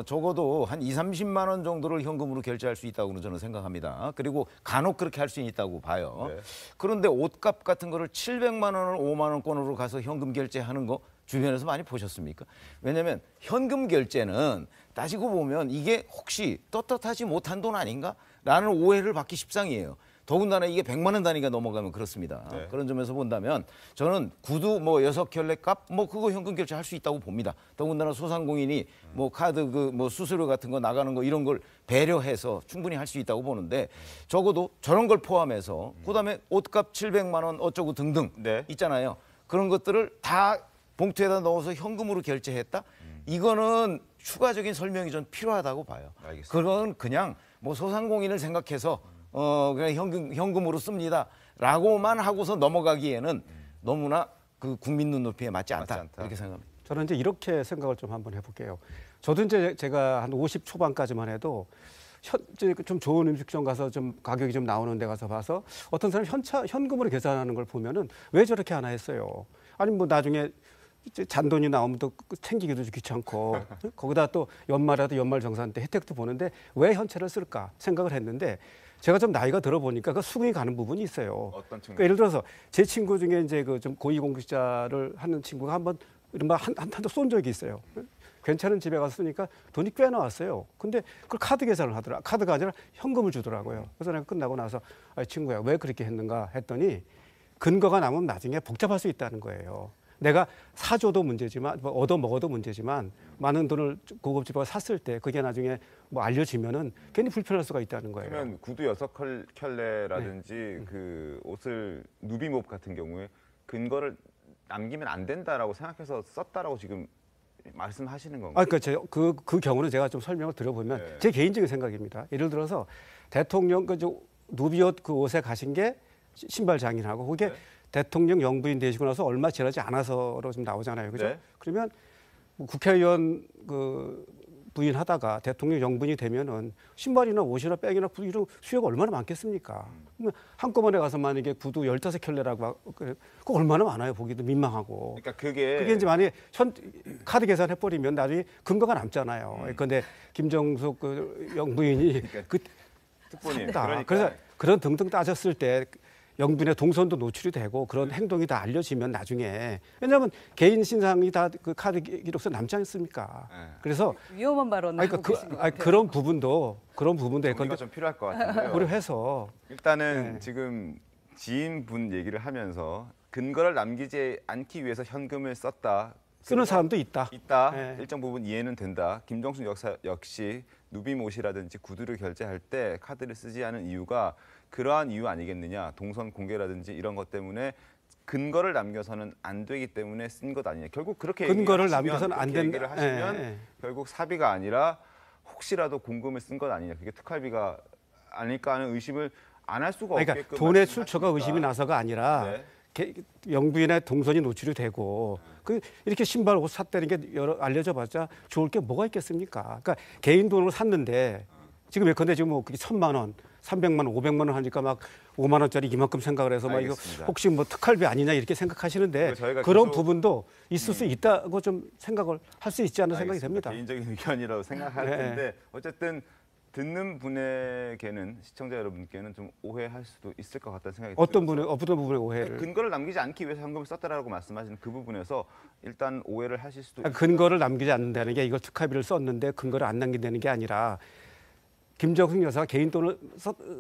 적어도 한 20-30만 원 정도를 현금으로 결제할 수 있다고 저는 생각합니다. 그리고 간혹 그렇게 할 수 있다고 봐요. 네. 그런데 옷값 같은 거를 700만 원을 5만 원권으로 가서 현금 결제하는 거 주변에서 많이 보셨습니까? 왜냐하면 현금 결제는 따지고 보면 이게 혹시 떳떳하지 못한 돈 아닌가? 라는 오해를 받기 십상이에요. 더군다나 이게 100만 원 단위가 넘어가면 그렇습니다. 네. 그런 점에서 본다면 저는 구두 뭐 6켤레 값 뭐 그거 현금 결제할 수 있다고 봅니다. 더군다나 소상공인이 뭐 카드 그 뭐 수수료 같은 거 나가는 거 이런 걸 배려해서 충분히 할 수 있다고 보는데, 적어도 저런 걸 포함해서 그다음에 옷값 700만 원 어쩌고 등등 있잖아요. 그런 것들을 다 봉투에다 넣어서 현금으로 결제했다? 이거는 추가적인 설명이 좀 필요하다고 봐요. 알겠습니다. 그건 그냥 뭐 소상공인을 생각해서 그냥 현금으로 씁니다라고만 하고서 넘어가기에는 너무나 그 국민 눈높이에 맞지 않다. 이렇게 생각합니다. 저는 이제 이렇게 생각을 좀 한번 해볼게요. 저도 이제 제가 한 50 초반까지만 해도 좀 좋은 음식점 가서 좀 가격이 좀 나오는 데 가서 봐서 어떤 사람이 현금으로 계산하는 걸 보면은 왜 저렇게 하나 했어요. 아니 뭐 나중에 잔돈이 나오면 또 챙기기도 귀찮고 거기다 또 연말에도 연말정산 때 혜택도 보는데 왜 현찰을 쓸까 생각을 했는데, 제가 좀 나이가 들어 보니까 그 수긍이 가는 부분이 있어요. 어떤 친구? 그러니까 예를 들어서 제 친구 중에 이제 그 좀 고위공직자를 하는 친구가 한번 이른바 한 탄도 쏜 적이 있어요. 괜찮은 집에 가서 쓰니까 돈이 꽤 나왔어요. 근데 그걸 카드 계산을 하더라. 카드가 아니라 현금을 주더라고요. 그래서 내가 끝나고 나서 친구야 왜 그렇게 했는가 했더니 근거가 나면 나중에 복잡할 수 있다는 거예요. 내가 사줘도 문제지만 뭐 얻어 먹어도 문제지만 많은 돈을 고급집에 샀을 때 그게 나중에 뭐 알려지면은 괜히 불편할 수가 있다는 거예요. 그러면 구두 6켤레라든지 그 옷을 누비몹 같은 경우에 근거를 남기면 안 된다라고 생각해서 썼다라고 지금 말씀하시는 건가요? 그러니까 그 경우는 제가 좀 설명을 드려보면 제 개인적인 생각입니다. 예를 들어서 대통령 누비옷 그 옷에 가신 게 신발 장인하고 그게 대통령 영부인 되시고 나서 얼마 지나지 않아서로 좀 나오잖아요, 그죠? 네. 그러면 뭐 국회의원 그 부인하다가 대통령 영부인이 되면은 신발이나 옷이나 백이나 구두 이런 수요가 얼마나 많겠습니까? 한꺼번에 가서 만약에 구두 15켤레라고 그거 얼마나 많아요, 보기도 민망하고. 그러니까 그게 이제 만약에 카드 계산해 버리면 나중에 근거가 남잖아요. 그런데 김정숙 그 영부인이 그 특보님, 그러니까. 그래서 그런 등등 따졌을 때 영빈의 동선도 노출이 되고 그런 행동이 다 알려지면 나중에, 왜냐하면 개인 신상이 다 그 카드 기록서 남지 않습니까? 그래서 위험한 발언을 하고 계신 것 같아요. 그런 부분도 정리가 좀 필요할 것 같은데요. 고려해서 일단은 지금 지인분 얘기를 하면서 근거를 남기지 않기 위해서 현금을 썼다. 쓰는 사람도 있다. 일정 부분 이해는 된다. 김정숙 여사 역시 누비못이라든지 구두를 결제할 때 카드를 쓰지 않은 이유가 그러한 이유 아니겠느냐. 동선 공개라든지 이런 것 때문에 근거를 남겨서는 안 되기 때문에 쓴 것 아니냐. 결국 그렇게 근거를 남겨서는 안 된다. 얘기를 하시면 결국 사비가 아니라 혹시라도 공금을 쓴 것 아니냐. 그게 특활비가 아닐까 하는 의심을 안 할 수가 없게끔. 그러니까 돈의 출처가 의심이 나서가 아니라 영부인의 동선이 노출이 되고 이렇게 신발 옷 샀다는 게 알려져봤자 좋을 게 뭐가 있겠습니까? 그러니까 개인 돈으로 샀는데 지금 예컨대 지금 뭐 그게 1,000만 원, 300만 원, 500만 원 하니까 막 5만 원짜리 이만큼 생각을 해서 막 이거 혹시 뭐 특활비 아니냐 이렇게 생각하시는데 그런 부분도 있을 수 있다고 좀 생각을 할 수 있지 않는 생각이 됩니다. 개인적인 의견이라고 생각할 텐데 어쨌든 듣는 분에게는 시청자 여러분께는 좀 오해할 수도 있을 것 같다는 생각이 어떤 들어서 어떤 부분에 오해를? 근거를 남기지 않기 위해서 현금을 썼다라고 말씀하시는 그 부분에서 일단 오해를 하실 수도 있어요. 근거를 남기지 않는다는 게 이걸 특활비를 썼는데 근거를 안 남긴다는 게 아니라 김정숙 여사가 개인 돈을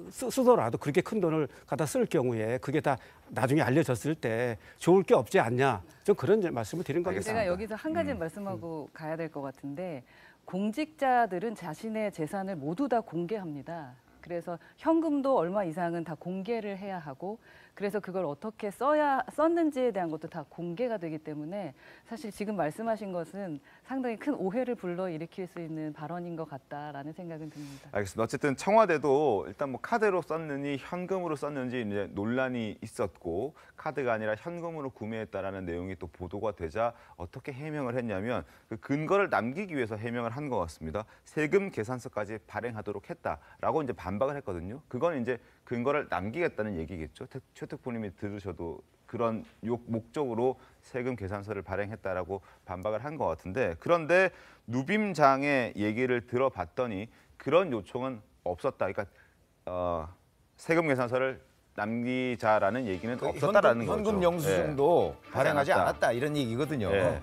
쓰더라도 그렇게 큰 돈을 갖다 쓸 경우에 그게 다 나중에 알려졌을 때 좋을 게 없지 않냐. 좀 그런 말씀을 드린 거겠습니다. 제가 여기서 한 가지 말씀하고 가야 될 것 같은데 공직자들은 자신의 재산을 모두 다 공개합니다. 그래서 현금도 얼마 이상은 다 공개를 해야 하고 그래서 그걸 어떻게 썼는지에 대한 것도 다 공개가 되기 때문에 사실 지금 말씀하신 것은 상당히 큰 오해를 불러일으킬 수 있는 발언인 것 같다라는 생각은 듭니다. 알겠습니다. 어쨌든 청와대도 일단 뭐 카드로 썼느니 현금으로 썼는지 이제 논란이 있었고 카드가 아니라 현금으로 구매했다라는 내용이 또 보도가 되자 어떻게 해명을 했냐면 그 근거를 남기기 위해서 해명을 한 것 같습니다. 세금 계산서까지 발행하도록 했다라고 이제 반박을 했거든요. 그건 이제 근거를 남기겠다는 얘기겠죠. 최 특보님이 들으셔도 그런 목적으로 세금 계산서를 발행했다라고 반박을 한 것 같은데 그런데 누빔장의 얘기를 들어봤더니 그런 요청은 없었다. 그러니까 세금 계산서를 남기자라는 얘기는 없었다라는 거죠. 현금 영수증도 발행하지 않았다 이런 얘기거든요. 네.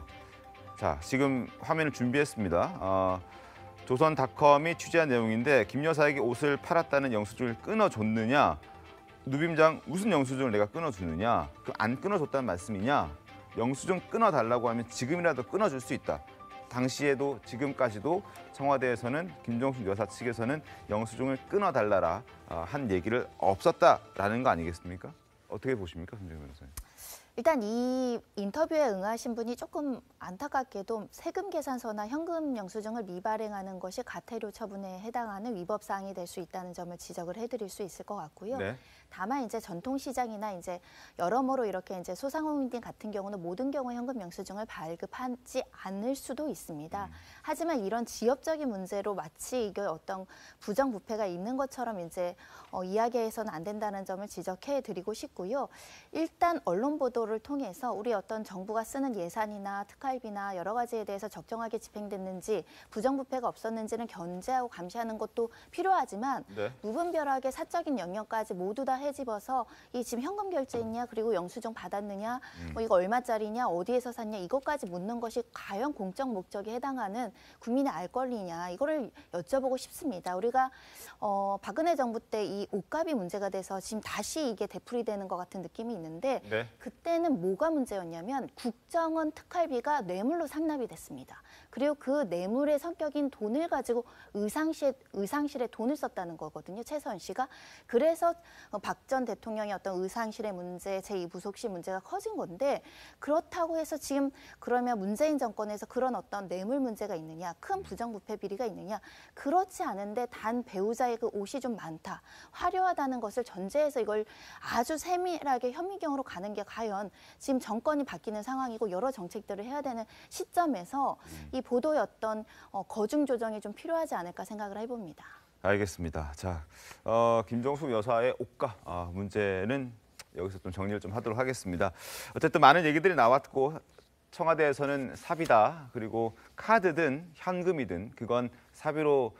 자, 지금 화면을 준비했습니다. 조선닷컴이 취재한 내용인데 김 여사에게 옷을 팔았다는 영수증을 끊어줬느냐? 누빔장 무슨 영수증을 내가 끊어주느냐? 그 안 끊어줬다는 말씀이냐? 영수증 끊어달라고 하면 지금이라도 끊어줄 수 있다. 당시에도 지금까지도 청와대에서는 김정숙 여사 측에서는 영수증을 끊어달라라 한 얘기를 없었다라는 거 아니겠습니까? 어떻게 보십니까, 김정숙 변호사님? 일단 이 인터뷰에 응하신 분이 조금 안타깝게도 세금 계산서나 현금 영수증을 미발행하는 것이 과태료 처분에 해당하는 위법 사항이 될 수 있다는 점을 지적을 해드릴 수 있을 것 같고요. 네. 다만 이제 전통시장이나 이제 여러모로 이렇게 이제 소상공인들 같은 경우는 모든 경우 현금 영수증을 발급하지 않을 수도 있습니다. 하지만 이런 지역적인 문제로 마치 이게 어떤 부정부패가 있는 것처럼 이제 이야기해서는 안 된다는 점을 지적해 드리고 싶고요. 일단 언론 보도를 통해서 우리 어떤 정부가 쓰는 예산이나 특활비나 여러 가지에 대해서 적정하게 집행됐는지 부정부패가 없었는지는 견제하고 감시하는 것도 필요하지만 네. 무분별하게 사적인 영역까지 모두 다 헤집어서 이 지금 현금 결제했냐 그리고 영수증 받았느냐 뭐 이거 얼마짜리냐 어디에서 샀냐 이것까지 묻는 것이 과연 공적 목적에 해당하는 국민의 알 권리냐 이거를 여쭤보고 싶습니다. 우리가 박근혜 정부 때 이 옷값이 문제가 돼서 지금 다시 이게 되풀이되는 것 같은 느낌이 있는데 네. 그때는 뭐가 문제였냐면 국정원 특활비가 뇌물로 상납이 됐습니다. 그리고 그 뇌물의 성격인 돈을 가지고 의상실에 돈을 썼다는 거거든요. 최서원 씨가. 그래서 박 전 대통령의 어떤 의상실의 문제, 제2부속실 문제가 커진 건데 그렇다고 해서 지금 그러면 문재인 정권에서 그런 어떤 뇌물 문제가 있느냐, 큰 부정부패 비리가 있느냐, 그렇지 않은데 단 배우자의 그 옷이 좀 많다, 화려하다는 것을 전제해서 이걸 아주 세밀하게 현미경으로 가는 게 과연 지금 정권이 바뀌는 상황이고 여러 정책들을 해야 되는 시점에서 이 보도의 어떤 거중 조정이 좀 필요하지 않을까 생각을 해봅니다. 알겠습니다. 자, 김정숙 여사의 옷값 문제는 여기서 좀 정리를 좀 하도록 하겠습니다. 어쨌든 많은 얘기들이 나왔고 청와대에서는 사비다 그리고 카드든 현금이든 그건 사비로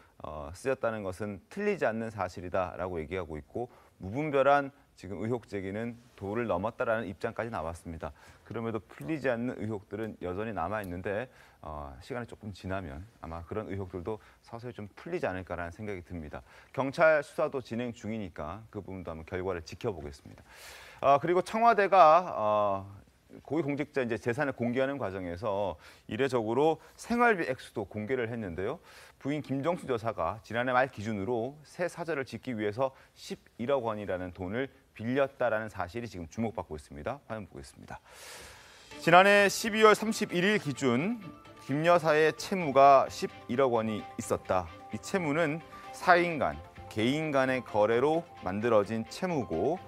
쓰였다는 것은 틀리지 않는 사실이다라고 얘기하고 있고 무분별한 지금 의혹 제기는 도를 넘었다라는 입장까지 나왔습니다. 그럼에도 풀리지 않는 의혹들은 여전히 남아 있는데 시간이 조금 지나면 아마 그런 의혹들도 서서히 좀 풀리지 않을까라는 생각이 듭니다. 경찰 수사도 진행 중이니까 그 부분도 한번 결과를 지켜보겠습니다. 그리고 청와대가 고위공직자 이제 재산을 공개하는 과정에서 이례적으로 생활비 액수도 공개를 했는데요. 부인 김정숙 여사가 지난해 말 기준으로 새 사저를 짓기 위해서 11억 원이라는 돈을 빌렸다라는 사실이 지금 주목받고 있습니다. 화면 보겠습니다. 지난해 12월 31일 기준 김 여사의 채무가 11억 원이 있었다. 이 채무는 사인 간, 개인 간의 거래로 만들어진 채무고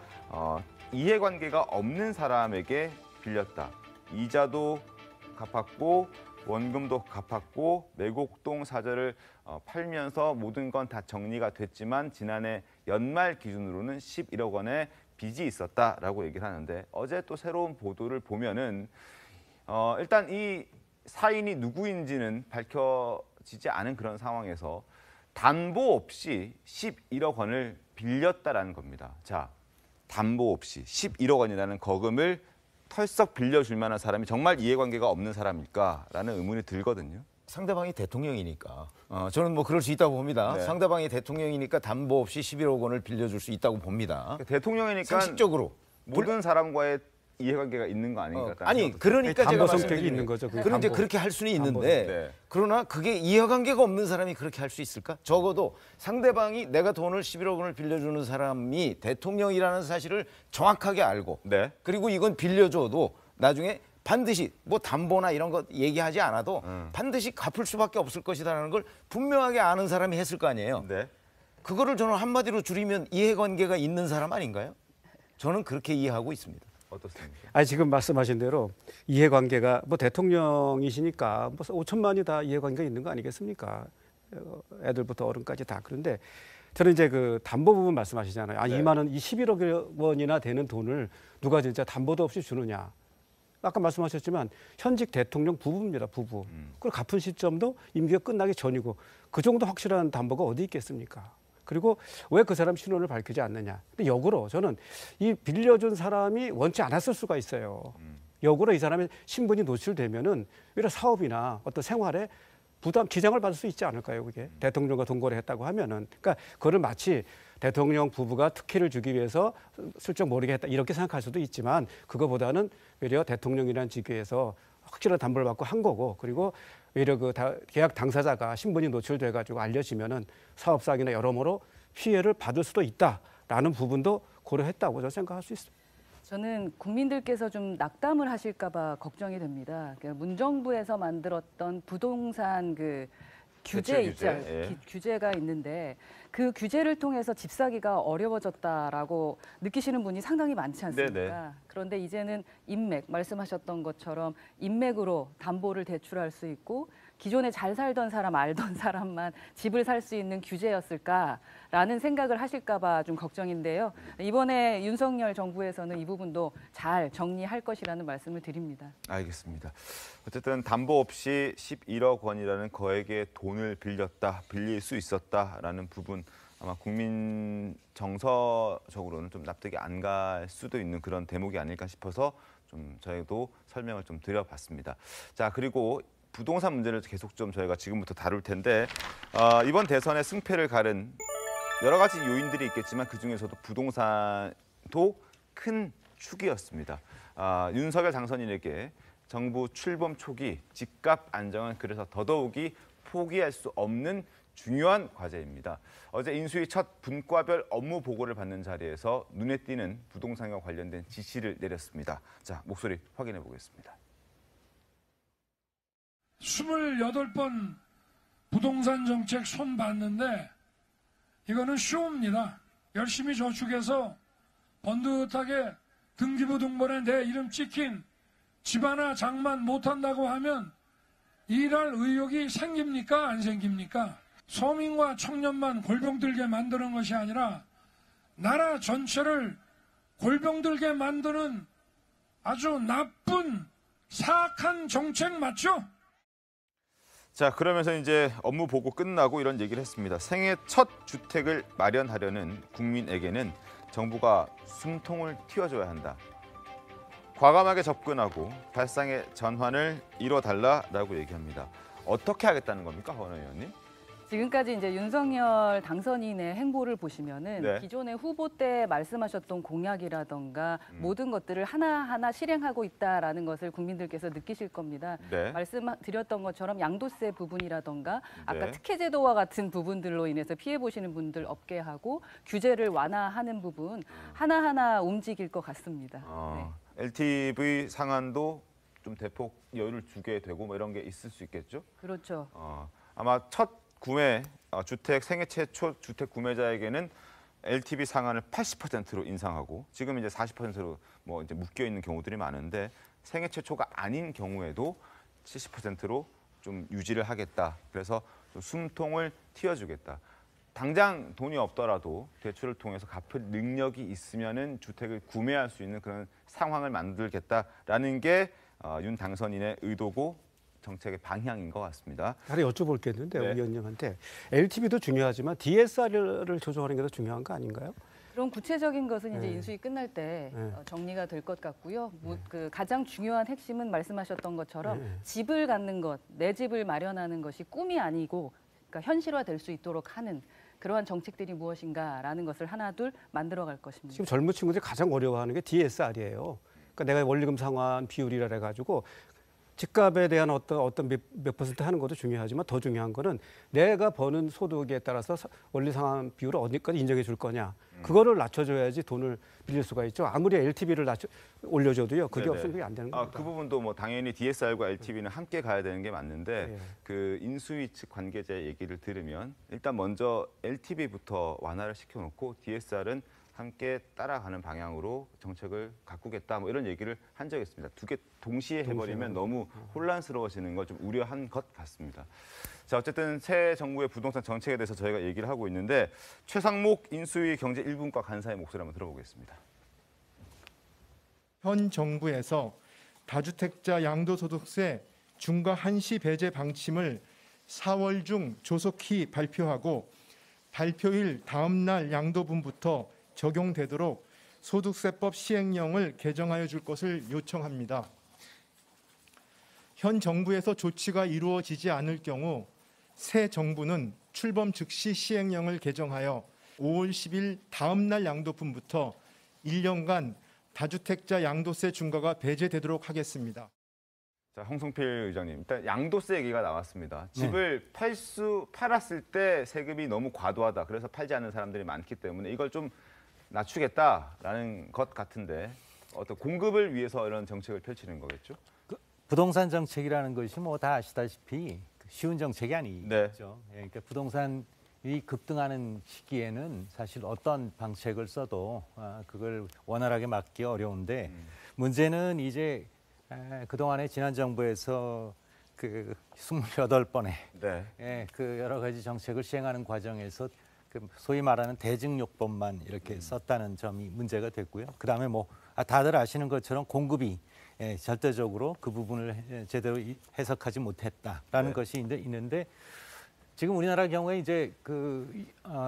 이해관계가 없는 사람에게 빌렸다. 이자도 갚았고 원금도 갚았고 매곡동 사저를 팔면서 모든 건 다 정리가 됐지만 지난해 연말 기준으로는 11억 원의 빚이 있었다라고 얘기를 하는데 어제 또 새로운 보도를 보면은 일단 이 사인이 누구인지는 밝혀지지 않은 그런 상황에서 담보 없이 11억 원을 빌렸다라는 겁니다. 자, 담보 없이 11억 원이라는 거금을 털썩 빌려줄 만한 사람이 정말 이해관계가 없는 사람일까라는 의문이 들거든요. 상대방이 대통령이니까 저는 뭐 그럴 수 있다고 봅니다. 네. 상대방이 대통령이니까 담보 없이 11억 원을 빌려줄 수 있다고 봅니다. 대통령이니까 상식적으로 모든 사람과의 이해관계가 있는 거 아닙니까? 아니 그러니까 담보 제가 성격이 말씀드리는 있는 거죠. 그럼 이제 그렇게 할 수는 있는데 네. 그러나 그게 이해관계가 없는 사람이 그렇게 할 수 있을까? 적어도 상대방이 내가 돈을 11억 원을 빌려주는 사람이 대통령이라는 사실을 정확하게 알고 네. 그리고 이건 빌려줘도 나중에 반드시 뭐 담보나 이런 거 얘기하지 않아도 반드시 갚을 수밖에 없을 것이라는 걸 분명하게 아는 사람이 했을 거 아니에요. 네. 그거를 저는 한마디로 줄이면 이해관계가 있는 사람 아닌가요? 저는 그렇게 이해하고 있습니다. 어떻습니까? 아니 지금 말씀하신 대로 이해관계가 뭐 대통령이시니까 뭐 5천만이 다 이해관계가 있는 거 아니겠습니까? 애들부터 어른까지 다. 그런데 저는 이제 그 담보 부분 말씀하시잖아요. 아, 네. 11억 원이나 되는 돈을 누가 진짜 담보도 없이 주느냐. 아까 말씀하셨지만 현직 대통령 부부입니다. 부부. 그걸 갚은 시점도 임기가 끝나기 전이고 그 정도 확실한 담보가 어디 있겠습니까? 그리고 왜 그 사람 신원을 밝히지 않느냐. 근데 역으로 저는 이 빌려준 사람이 원치 않았을 수가 있어요. 역으로 이 사람의 신분이 노출되면은 오히려 사업이나 어떤 생활에 부담, 지장을 받을 수 있지 않을까요? 그게 대통령과 동거래 했다고 하면은. 그러니까 그거를 마치 대통령 부부가 특혜를 주기 위해서 슬쩍 모르게 했다 이렇게 생각할 수도 있지만 그거보다는 오히려 대통령이라는 직위에서 확실한 담보를 받고 한 거고 그리고 오히려 그 계약 당사자가 신분이 노출돼 가지고 알려지면은 사업상이나 여러모로 피해를 받을 수도 있다라는 부분도 고려했다고 저는 생각할 수 있습니다. 저는 국민들께서 좀 낙담을 하실까 봐 걱정이 됩니다. 문정부에서 만들었던 부동산 그 규제 있죠. 예. 규제가 있는데 그 규제를 통해서 집 사기가 어려워졌다라고 느끼시는 분이 상당히 많지 않습니까? 네네. 그런데 이제는 인맥, 말씀하셨던 것처럼 인맥으로 담보를 대출할 수 있고 기존에 잘 살던 사람, 알던 사람만 집을 살 수 있는 규제였을까라는 생각을 하실까 봐 좀 걱정인데요. 이번에 윤석열 정부에서는 이 부분도 잘 정리할 것이라는 말씀을 드립니다. 알겠습니다. 어쨌든 담보 없이 11억 원이라는 거액의 돈을 빌릴 수 있었다라는 부분 아마 국민 정서적으로는 좀 납득이 안 갈 수도 있는 그런 대목이 아닐까 싶어서 좀 저희도 설명을 좀 드려봤습니다. 자, 그리고 부동산 문제를 계속 좀 저희가 지금부터 다룰 텐데 이번 대선의 승패를 가른 여러 가지 요인들이 있겠지만 그중에서도 부동산도 큰 축이었습니다. 윤석열 당선인에게 정부 출범 초기 집값 안정은 그래서 더더욱이 포기할 수 없는 중요한 과제입니다. 어제 인수위 첫 분과별 업무 보고를 받는 자리에서 눈에 띄는 부동산과 관련된 지시를 내렸습니다. 자, 목소리 확인해 보겠습니다. 28번 부동산 정책 손 봤는데 이거는 쉬웁니다. 열심히 저축해서 번듯하게 등기부 등본에 내 이름 찍힌 집 하나 장만 못한다고 하면 일할 의욕이 생깁니까? 안 생깁니까? 서민과 청년만 골병들게 만드는 것이 아니라 나라 전체를 골병들게 만드는 아주 나쁜 사악한 정책 맞죠? 자, 그러면서 이제 업무 보고 끝나고 이런 얘기를 했습니다. 생애 첫 주택을 마련하려는 국민에게는 정부가 숨통을 틔워줘야 한다. 과감하게 접근하고 발상의 전환을 이뤄달라라고 얘기합니다. 어떻게 하겠다는 겁니까, 허은하 의원님? 지금까지 이제 윤석열 당선인의 행보를 보시면은 네. 기존의 후보 때 말씀하셨던 공약이라던가 모든 것들을 하나하나 실행하고 있다라는 것을 국민들께서 느끼실 겁니다. 네. 말씀드렸던 것처럼 양도세 부분이라던가 아까 네. 특혜제도와 같은 부분들로 인해서 피해 보시는 분들 없게 하고 규제를 완화하는 부분 하나하나 움직일 것 같습니다. 네. LTV 상한도 좀 대폭 여유를 주게 되고 뭐 이런 게 있을 수 있겠죠? 그렇죠. 아마 첫 구매 주택 생애 최초 주택 구매자에게는 LTV 상한을 80%로 인상하고 지금 이제 40%로 뭐 이제 묶여 있는 경우들이 많은데 생애 최초가 아닌 경우에도 70%로 좀 유지를 하겠다. 그래서 좀 숨통을 틔워주겠다. 당장 돈이 없더라도 대출을 통해서 갚을 능력이 있으면은 주택을 구매할 수 있는 그런 상황을 만들겠다라는 게 윤 당선인의 의도고 정책의 방향인 것 같습니다. 하나 여쭤볼 게 있는데 네. 위원님한테 LTV도 중요하지만 DSR을 조정하는 게 더 중요한 거 아닌가요? 그런 구체적인 것은 이제 네. 인수위 끝날 때 네. 정리가 될 것 같고요. 그 가장 중요한 핵심은 말씀하셨던 것처럼 네. 집을 갖는 것, 내 집을 마련하는 것이 꿈이 아니고 그러니까 현실화될 수 있도록 하는 그러한 정책들이 무엇인가라는 것을 하나둘 만들어갈 것입니다. 지금 젊은 친구들이 가장 어려워하는 게 DSR이에요. 그러니까 내가 원리금 상환 비율이라 해가지고 집값에 대한 어떤 몇 퍼센트 하는 것도 중요하지만 더 중요한 거는 내가 버는 소득에 따라서 원리 상환 비율을 어디까지 인정해 줄 거냐. 그거를 낮춰줘야지 돈을 빌릴 수가 있죠. 아무리 LTV를 올려줘도요. 그게 없으면 그게 안 되는 겁니다. 그 부분도 뭐 당연히 DSR과 LTV는 함께 가야 되는 게 맞는데 네. 그 인수위 측 관계자 얘기를 들으면 일단 먼저 LTV부터 완화를 시켜놓고 DSR은 함께 따라가는 방향으로 정책을 가꾸겠다 뭐 이런 얘기를 한 적이 있습니다. 두 개 동시에 해버리면 너무 혼란스러워지는 걸 좀 우려한 것 같습니다. 자, 어쨌든 새 정부의 부동산 정책에 대해서 저희가 얘기를 하고 있는데 최상목 인수위 경제 1분과 간사의 목소리 한번 들어보겠습니다. 현 정부에서 다주택자 양도소득세 중과 한시 배제 방침을 4월 중 조속히 발표하고 발표일 다음 날 양도분부터 적용되도록 소득세법 시행령을 개정하여 줄 것을 요청합니다. 현 정부에서 조치가 이루어지지 않을 경우 새 정부는 출범 즉시 시행령을 개정하여 5월 10일 다음 날 양도분부터 1년간 다주택자 양도세 중과가 배제되도록 하겠습니다. 자, 홍성필 의장님, 일단 양도세 얘기가 나왔습니다. 집을 팔았을 때 세금이 너무 과도하다. 그래서 팔지 않는 사람들이 많기 때문에 이걸 좀 낮추겠다라는 것 같은데 어떤 공급을 위해서 이런 정책을 펼치는 거겠죠? 부동산 정책이라는 것이 뭐 다 아시다시피 쉬운 정책이 아니죠. 네. 그러니까 부동산이 급등하는 시기에는 사실 어떤 방책을 써도 그걸 원활하게 막기 어려운데 문제는 이제 그동안에 지난 정부에서 그 28번의 네. 그 여러 가지 정책을 시행하는 과정에서 그 소위 말하는 대증요법만 이렇게 썼다는 점이 문제가 됐고요. 그다음에 뭐 다들 아시는 것처럼 공급이 절대적으로 그 부분을 제대로 해석하지 못했다라는 것이 있는데 지금 우리나라 경우에 이제 그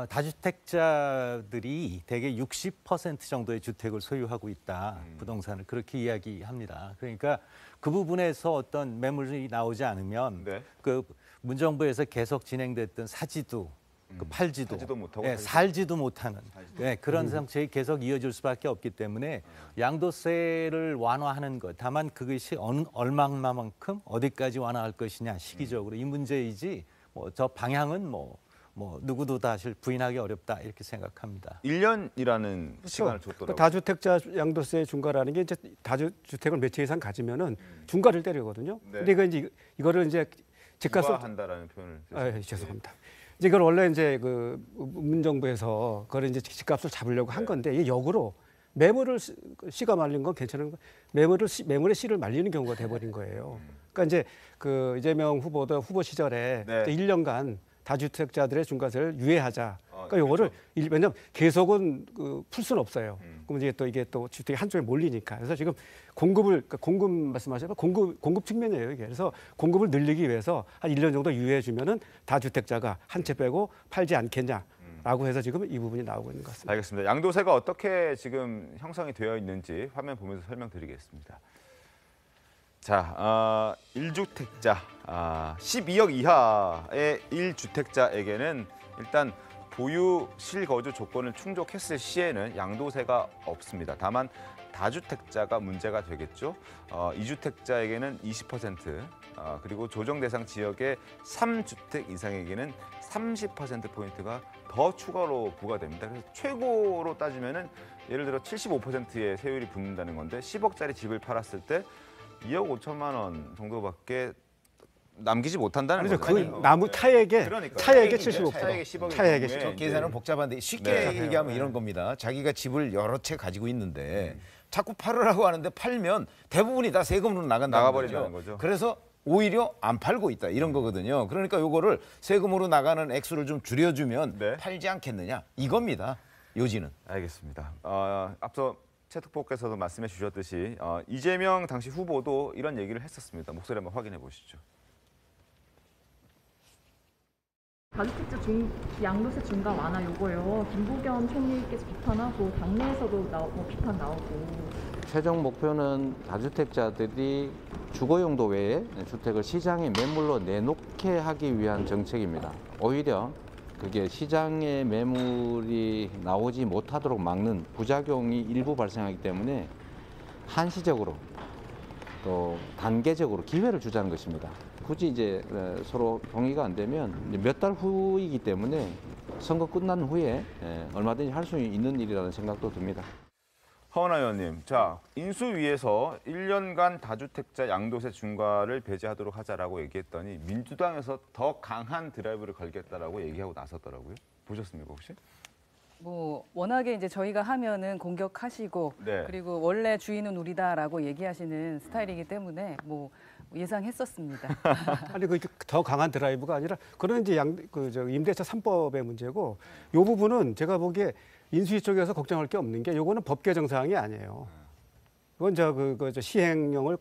다주택자들이 대개 60% 정도의 주택을 소유하고 있다. 부동산을 그렇게 이야기합니다. 그러니까 그 부분에서 어떤 매물이 나오지 않으면 그 문정부에서 계속 진행됐던 사지도 팔지도 못하고 살지도 못하는 그런 정책이 계속 이어질 수밖에 없기 때문에 양도세를 완화하는 것 다만 그것이 얼마만큼 어디까지 완화할 것이냐 시기적으로 이 문제이지 뭐 저 방향은 뭐 누구도 사실 부인하기 어렵다 이렇게 생각합니다. 1년이라는 시간을 줬더라고요. 그 다주택자 양도세 중과라는 게 이제 다주택을 몇 채 이상 가지면은 중과를 때리거든요. 근데 이거를 이제 집값을 중과한다라는 표현을 죄송합니다. 이제 이걸 원래 이제 그 문정부에서 그걸 이제 집값을 잡으려고 한 건데 이게 역으로 매물을 씨가 말린 건 괜찮은 거 매물의 씨를 말리는 경우가 돼버린 거예요. 그러니까 이제 그 이재명 후보도 후보 시절에 1년간 다주택자들의 중과세를 유예하자. 그러니까 요거를 왜냐면 계속은 풀 수는 없어요. 그럼 이제 또 이게 또 주택이 한쪽에 몰리니까. 그래서 지금 공급 말씀하셔서 공급 측면이에요, 이게. 그래서 공급을 늘리기 위해서 한 1년 정도 유예해 주면은 다주택자가 한 채 빼고 팔지 않겠냐라고 해서 지금 이 부분이 나오고 있는 것 같습니다. 알겠습니다. 양도세가 어떻게 지금 형성이 되어 있는지 화면 보면서 설명드리겠습니다. 자, 1주택자 12억 이하의 1주택자에게는 일단 보유 실거주 조건을 충족했을 시에는 양도세가 없습니다. 다만 다주택자가 문제가 되겠죠. 2주택자에게는 20%, 그리고 조정 대상 지역의 3주택 이상에게는 30%포인트가 더 추가로 부과됩니다. 그래서 최고로 따지면은 예를 들어 75%의 세율이 붙는다는 건데 10억짜리 집을 팔았을 때 2억 5천만 원 정도밖에 남기지 못한다는 거죠. 그 나무 타액의 75%. 타액의 10억의 타액의 저 계산은 복잡한데 쉽게 얘기하면 이런 겁니다. 자기가 집을 여러 채 가지고 있는데 자꾸 팔으라고 하는데 팔면 대부분이 다 세금으로 나가버린다는 거죠. 그래서 오히려 안 팔고 있다 이런 거거든요. 그러니까 요거를 세금으로 나가는 액수를 좀 줄여주면 팔지 않겠느냐 이겁니다. 요지는. 알겠습니다. 앞서 최 특보께서도 말씀해 주셨듯이 이재명 당시 후보도 이런 얘기를 했었습니다. 목소리 한번 확인해 보시죠. 다주택자 양도세 중과 완화 요거요. 김부겸 총리께서 비판하고 당내에서도 비판 나오고. 최종 목표는 다주택자들이 주거용도 외에 주택을 시장에 매물로 내놓게 하기 위한 정책입니다. 오히려 그게 시장에 매물이 나오지 못하도록 막는 부작용이 일부 발생하기 때문에 한시적으로 또 단계적으로 기회를 주자는 것입니다. 굳이 이제 서로 동의가 안 되면 몇 달 후이기 때문에 선거 끝난 후에 얼마든지 할 수 있는 일이라는 생각도 듭니다. 허은하 의원님, 자 인수위에서 1년간 다주택자 양도세 중과를 배제하도록 하자라고 얘기했더니 민주당에서 더 강한 드라이브를 걸겠다라고 얘기하고 나섰더라고요. 보셨습니까 혹시? 뭐 워낙에 이제 저희가 하면은 공격하시고 네. 그리고 원래 주인은 우리다라고 얘기하시는 스타일이기 때문에 뭐 예상했었습니다. 아니 그 더 강한 드라이브가 아니라 그런 이제 임대차 3법의 문제고 이 부분은 제가 보기에 인수위 쪽에서 걱정할 게 없는 게 요거는 법 개정 사항이 아니에요. 이건 저 시행령을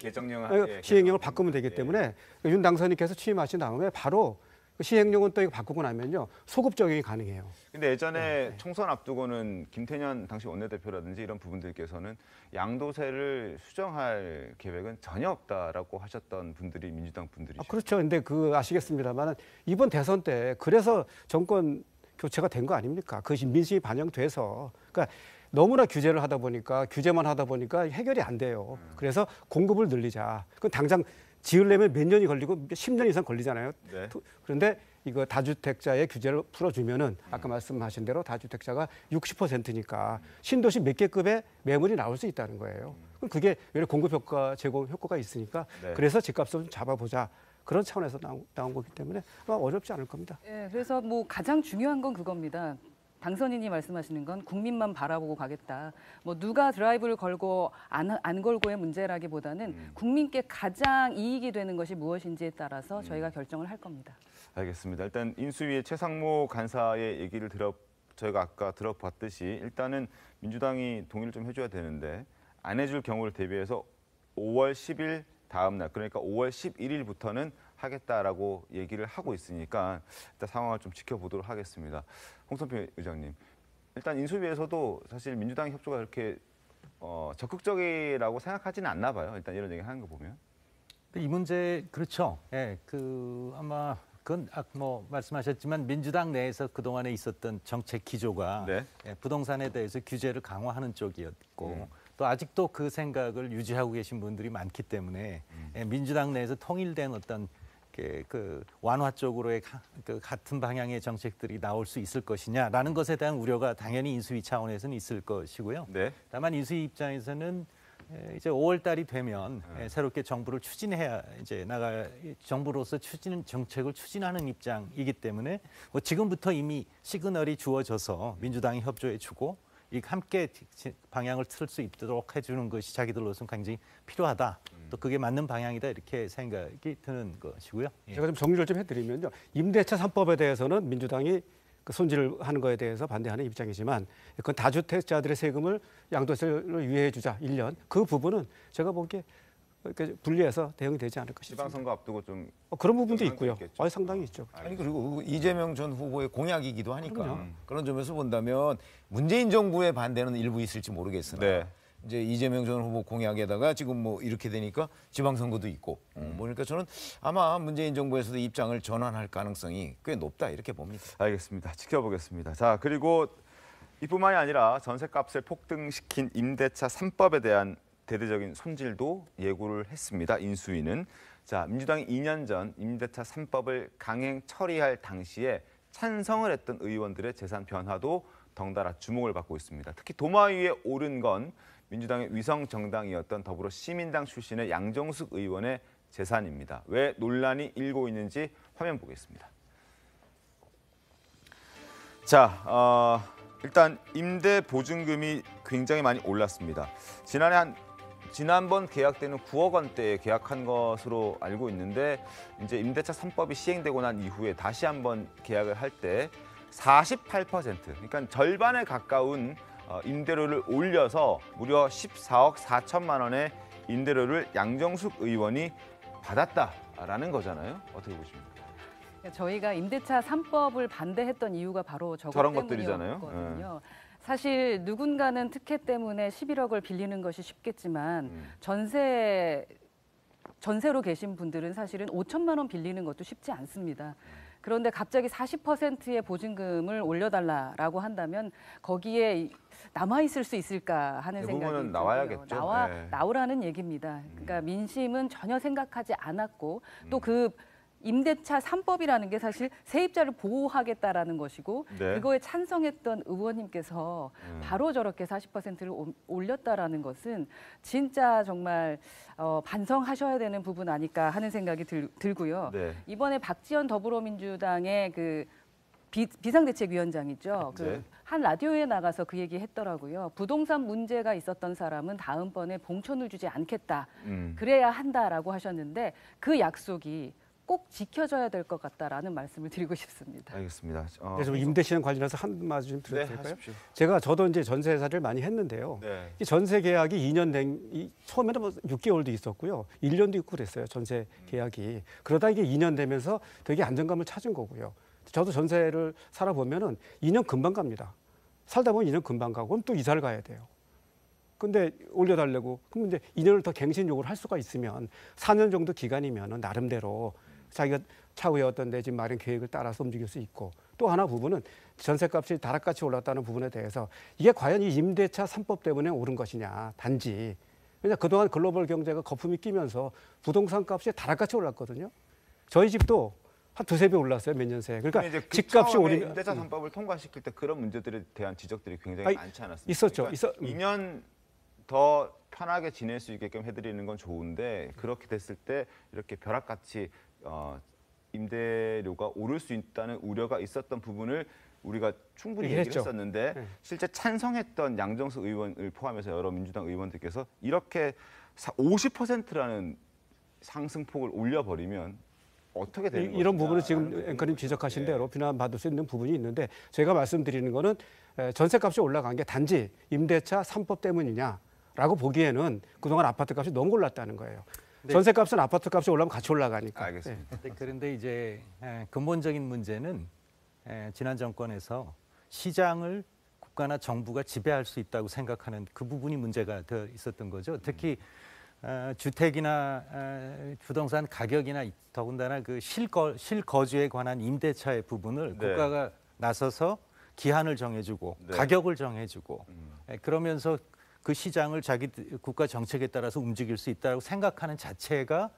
시행령을 바꾸면 되기 때문에 윤 당선인께서 취임하신 다음에 바로 시행령은 또 이거 바꾸고 나면요 소급 적용이 가능해요. 근데 예전에 총선 앞두고는 김태년 당시 원내대표라든지 이런 부분들께서는 양도세를 수정할 계획은 전혀 없다라고 하셨던 분들이 민주당 분들이죠. 그렇죠. 근데 아시겠습니다만 이번 대선 때 그래서 정권 교체가 된 거 아닙니까? 그것이 민심이 반영돼서 그러니까 너무나 규제를 하다 보니까 규제만 하다 보니까 해결이 안 돼요. 그래서 공급을 늘리자. 그 당장 지으려면 몇 년이 걸리고 10년 이상 걸리잖아요. 네. 그런데 이거 다주택자의 규제를 풀어주면은 아까 말씀하신 대로 다주택자가 60%니까 신도시 몇 개 급의 매물이 나올 수 있다는 거예요. 그럼 그게 외려 공급 효과, 제공 효과가 있으니까 네. 그래서 집값을 좀 잡아보자. 그런 차원에서 나온 거기 때문에 어렵지 않을 겁니다. 네, 그래서 뭐 가장 중요한 건 그겁니다. 당선인이 말씀하시는 건 국민만 바라보고 가겠다. 뭐 누가 드라이브를 걸고 안 걸고의 문제라기보다는 국민께 가장 이익이 되는 것이 무엇인지에 따라서 저희가 결정을 할 겁니다. 알겠습니다. 일단 인수위의 최상무 간사의 얘기를 저희가 아까 들어봤듯이 일단은 민주당이 동의를 좀 해줘야 되는데 안 해줄 경우를 대비해서 5월 10일 다음 날 그러니까 5월 11일부터는 하겠다라고 얘기를 하고 있으니까 일단 상황을 좀 지켜보도록 하겠습니다. 홍선표 의장님, 일단 인수위에서도 사실 민주당 협조가 그렇게 적극적이라고 생각하지는 않나 봐요. 일단 이런 얘기 하는 거 보면. 이 문제 그렇죠. 예, 아마 그건 뭐 말씀하셨지만 민주당 내에서 그동안에 있었던 정책 기조가 네. 부동산에 대해서 규제를 강화하는 쪽이었고 또 아직도 그 생각을 유지하고 계신 분들이 많기 때문에 민주당 내에서 통일된 어떤 그 완화 쪽으로의 같은 방향의 정책들이 나올 수 있을 것이냐라는 것에 대한 우려가 당연히 인수위 차원에서는 있을 것이고요. 네. 다만 인수위 입장에서는 이제 5월 달이 되면 새롭게 정부를 추진해야 이제 정부로서 정책을 추진하는 입장이기 때문에 뭐 지금부터 이미 시그널이 주어져서 민주당이 협조해주고 함께 방향을 틀 수 있도록 해주는 것이 자기들로서는 굉장히 필요하다. 또 그게 맞는 방향이다 이렇게 생각이 드는 것이고요. 제가 좀 정리를 좀 해드리면요. 임대차 3법에 대해서는 민주당이 그 손질을 하는 거에 대해서 반대하는 입장이지만 그건 다주택자들의 세금을 양도세를 유예해 주자 1년. 그 부분은 제가 보기에 이렇게 분리해서 대응이 되지 않을까 싶습니다. 지방선거 앞두고 좀 그런 부분도 있고요. 상당히 있죠. 아니 그리고 이재명 전 후보의 공약이기도 하니까 그런 점에서 본다면 문재인 정부의 반대는 일부 있을지 모르겠으나 네. 이제 이재명 전 후보 공약에다가 지금 뭐 이렇게 되니까 지방선거도 있고 그러니까 저는 아마 문재인 정부에서도 입장을 전환할 가능성이 꽤 높다 이렇게 봅니다. 알겠습니다. 지켜보겠습니다. 자 그리고 이뿐만이 아니라 전셋값을 폭등시킨 임대차 3법에 대한 대대적인 손질도 예고를 했습니다. 인수위는. 자, 민주당이 2년 전 임대차 3법을 강행 처리할 당시에 찬성을 했던 의원들의 재산 변화도 덩달아 주목을 받고 있습니다. 특히 도마 위에 오른 건 민주당의 위성 정당이었던 더불어시민당 출신의 양정숙 의원의 재산입니다. 왜 논란이 일고 있는지 화면 보겠습니다. 자, 일단 임대 보증금이 굉장히 많이 올랐습니다. 지난번 계약 때는 9억 원대에 계약한 것으로 알고 있는데 이제 임대차 3법이 시행되고 난 이후에 다시 한번 계약을 할 때 48%, 그러니까 절반에 가까운 임대료를 올려서 무려 14억 4천만 원의 임대료를 양정숙 의원이 받았다라는 거잖아요. 어떻게 보십니까? 저희가 임대차 3법을 반대했던 이유가 바로 저런 것들이잖아요. 때문이었거든요. 사실 누군가는 특혜 때문에 11억을 빌리는 것이 쉽겠지만 전세로 계신 분들은 사실은 5천만 원 빌리는 것도 쉽지 않습니다. 그런데 갑자기 40%의 보증금을 올려달라라고 한다면 거기에 남아 있을 수 있을까 하는 생각이 들고요. 나와야겠죠. 나오라는 얘기입니다. 그러니까 민심은 전혀 생각하지 않았고 또 그 임대차 3법이라는 게 사실 세입자를 보호하겠다라는 것이고 그거에 찬성했던 의원님께서 바로 저렇게 40%를 올렸다라는 것은 진짜 정말 반성하셔야 되는 부분 아닐까 하는 생각이 들고요. 이번에 박지원 더불어민주당의 그 비상대책위원장이죠. 한 라디오에 나가서 그 얘기 했더라고요. 부동산 문제가 있었던 사람은 다음번에 봉천을 주지 않겠다. 그래야 한다라고 하셨는데 그 약속이 꼭 지켜져야 될 것 같다라는 말씀을 드리고 싶습니다. 알겠습니다. 그래서 임대시장 관련해서 한 마디 좀 드려도 될까요? 저도 이제 전세사를 많이 했는데요. 이 전세 계약이 2년 처음에는 뭐 6개월도 있었고요. 1년도 있고 그랬어요. 전세 계약이. 그러다 이게 2년 되면서 되게 안정감을 찾은 거고요. 저도 전세를 살아보면은 2년 금방 갑니다. 살다 보면 2년 금방 가고 그럼 또 이사를 가야 돼요. 근데 올려달라고 그럼 이제 2년을 더 갱신 요구를 할 수가 있으면 4년 정도 기간이면은 나름대로 자기가 차후에 어떤 내 집 마련 계획을 따라서 움직일 수 있고 또 하나 부분은 전세값이 다락같이 올랐다는 부분에 대해서 이게 과연 이 임대차 3법 때문에 오른 것이냐 단지 왜냐 그동안 글로벌 경제가 거품이 끼면서 부동산 값이 다락같이 올랐거든요. 저희 집도 한 두세 배 올랐어요 몇 년 새에. 그러니까 집값이 오르면 임대차 3법을 통과시킬 때 그런 문제들에 대한 지적들이 굉장히 많지 않았습니까? 있었죠. 그러니까 2년 더 편하게 지낼 수 있게끔 해드리는 건 좋은데 그렇게 됐을 때 이렇게 벼락같이 임대료가 오를 수 있다는 우려가 있었던 부분을 우리가 충분히 얘기를 했었는데 실제 찬성했던 양정수 의원을 포함해서 여러 민주당 의원들께서 이렇게 50%라는 상승폭을 올려버리면 어떻게 되는 거죠? 이런 부분은 지금 앵커님 지적하신 대로 비난받을 수 있는 부분이 있는데 제가 말씀드리는 거는 전세값이 올라간 게 단지 임대차 3법 때문이냐라고 보기에는 그동안 아파트값이 너무 올랐다는 거예요. 전세값은 아파트값이 올라면 같이 올라가니까. 알겠습니다. 그런데 이제 근본적인 문제는 지난 정권에서 시장을 국가나 정부가 지배할 수 있다고 생각하는 그 부분이 문제가 더 있었던 거죠. 특히 주택이나 부동산 가격이나 더군다나 그 실거주에 관한 임대차의 부분을 국가가 나서서 기한을 정해주고 가격을 정해주고 그러면서 그 시장을 자기 국가 정책에 따라서 움직일 수 있다고 생각하는 자체가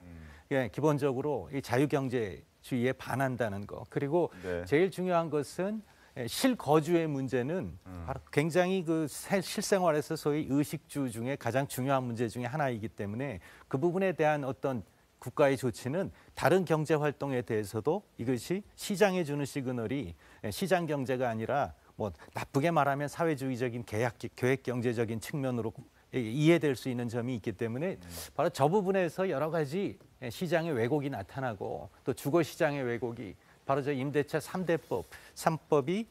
기본적으로 이 자유경제주의에 반한다는 거. 그리고 제일 중요한 것은 실거주의 문제는 바로 굉장히 그 실생활에서 소위 의식주 중에 가장 중요한 문제 중에 하나이기 때문에 그 부분에 대한 어떤 국가의 조치는 다른 경제 활동에 대해서도 이것이 시장에 주는 시그널이 시장 경제가 아니라 뭐 나쁘게 말하면 사회주의적인 계획 경제적인 측면으로 이해될 수 있는 점이 있기 때문에 바로 저 부분에서 여러 가지 시장의 왜곡이 나타나고 또 주거 시장의 왜곡이 바로 저 임대차 3법이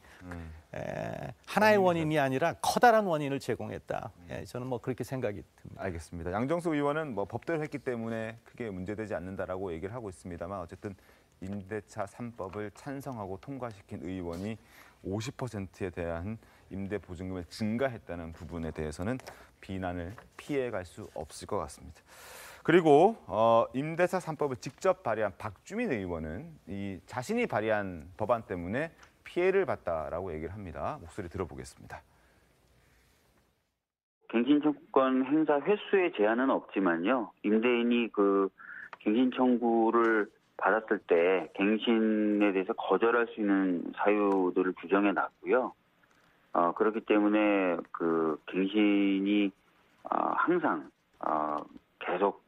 하나의 원인이 아니라 커다란 원인을 제공했다. 저는 뭐 그렇게 생각이 듭니다. 알겠습니다. 양정수 의원은 뭐 법대로 했기 때문에 크게 문제되지 않는다라고 얘기를 하고 있습니다만 어쨌든 임대차 3법을 찬성하고 통과시킨 의원이 50%에 대한 임대 보증금을 증가했다는 부분에 대해서는 비난을 피해갈 수 없을 것 같습니다. 그리고 임대차 3법을 직접 발의한 박주민 의원은 이 자신이 발의한 법안 때문에 피해를 봤다라고 얘기를 합니다. 목소리 들어보겠습니다. 갱신 청구권 행사 횟수에 제한은 없지만요. 임대인이 그 갱신 청구를 받았을 때 갱신에 대해서 거절할 수 있는 사유들을 규정해 놨고요. 그렇기 때문에 그 갱신이 항상 계속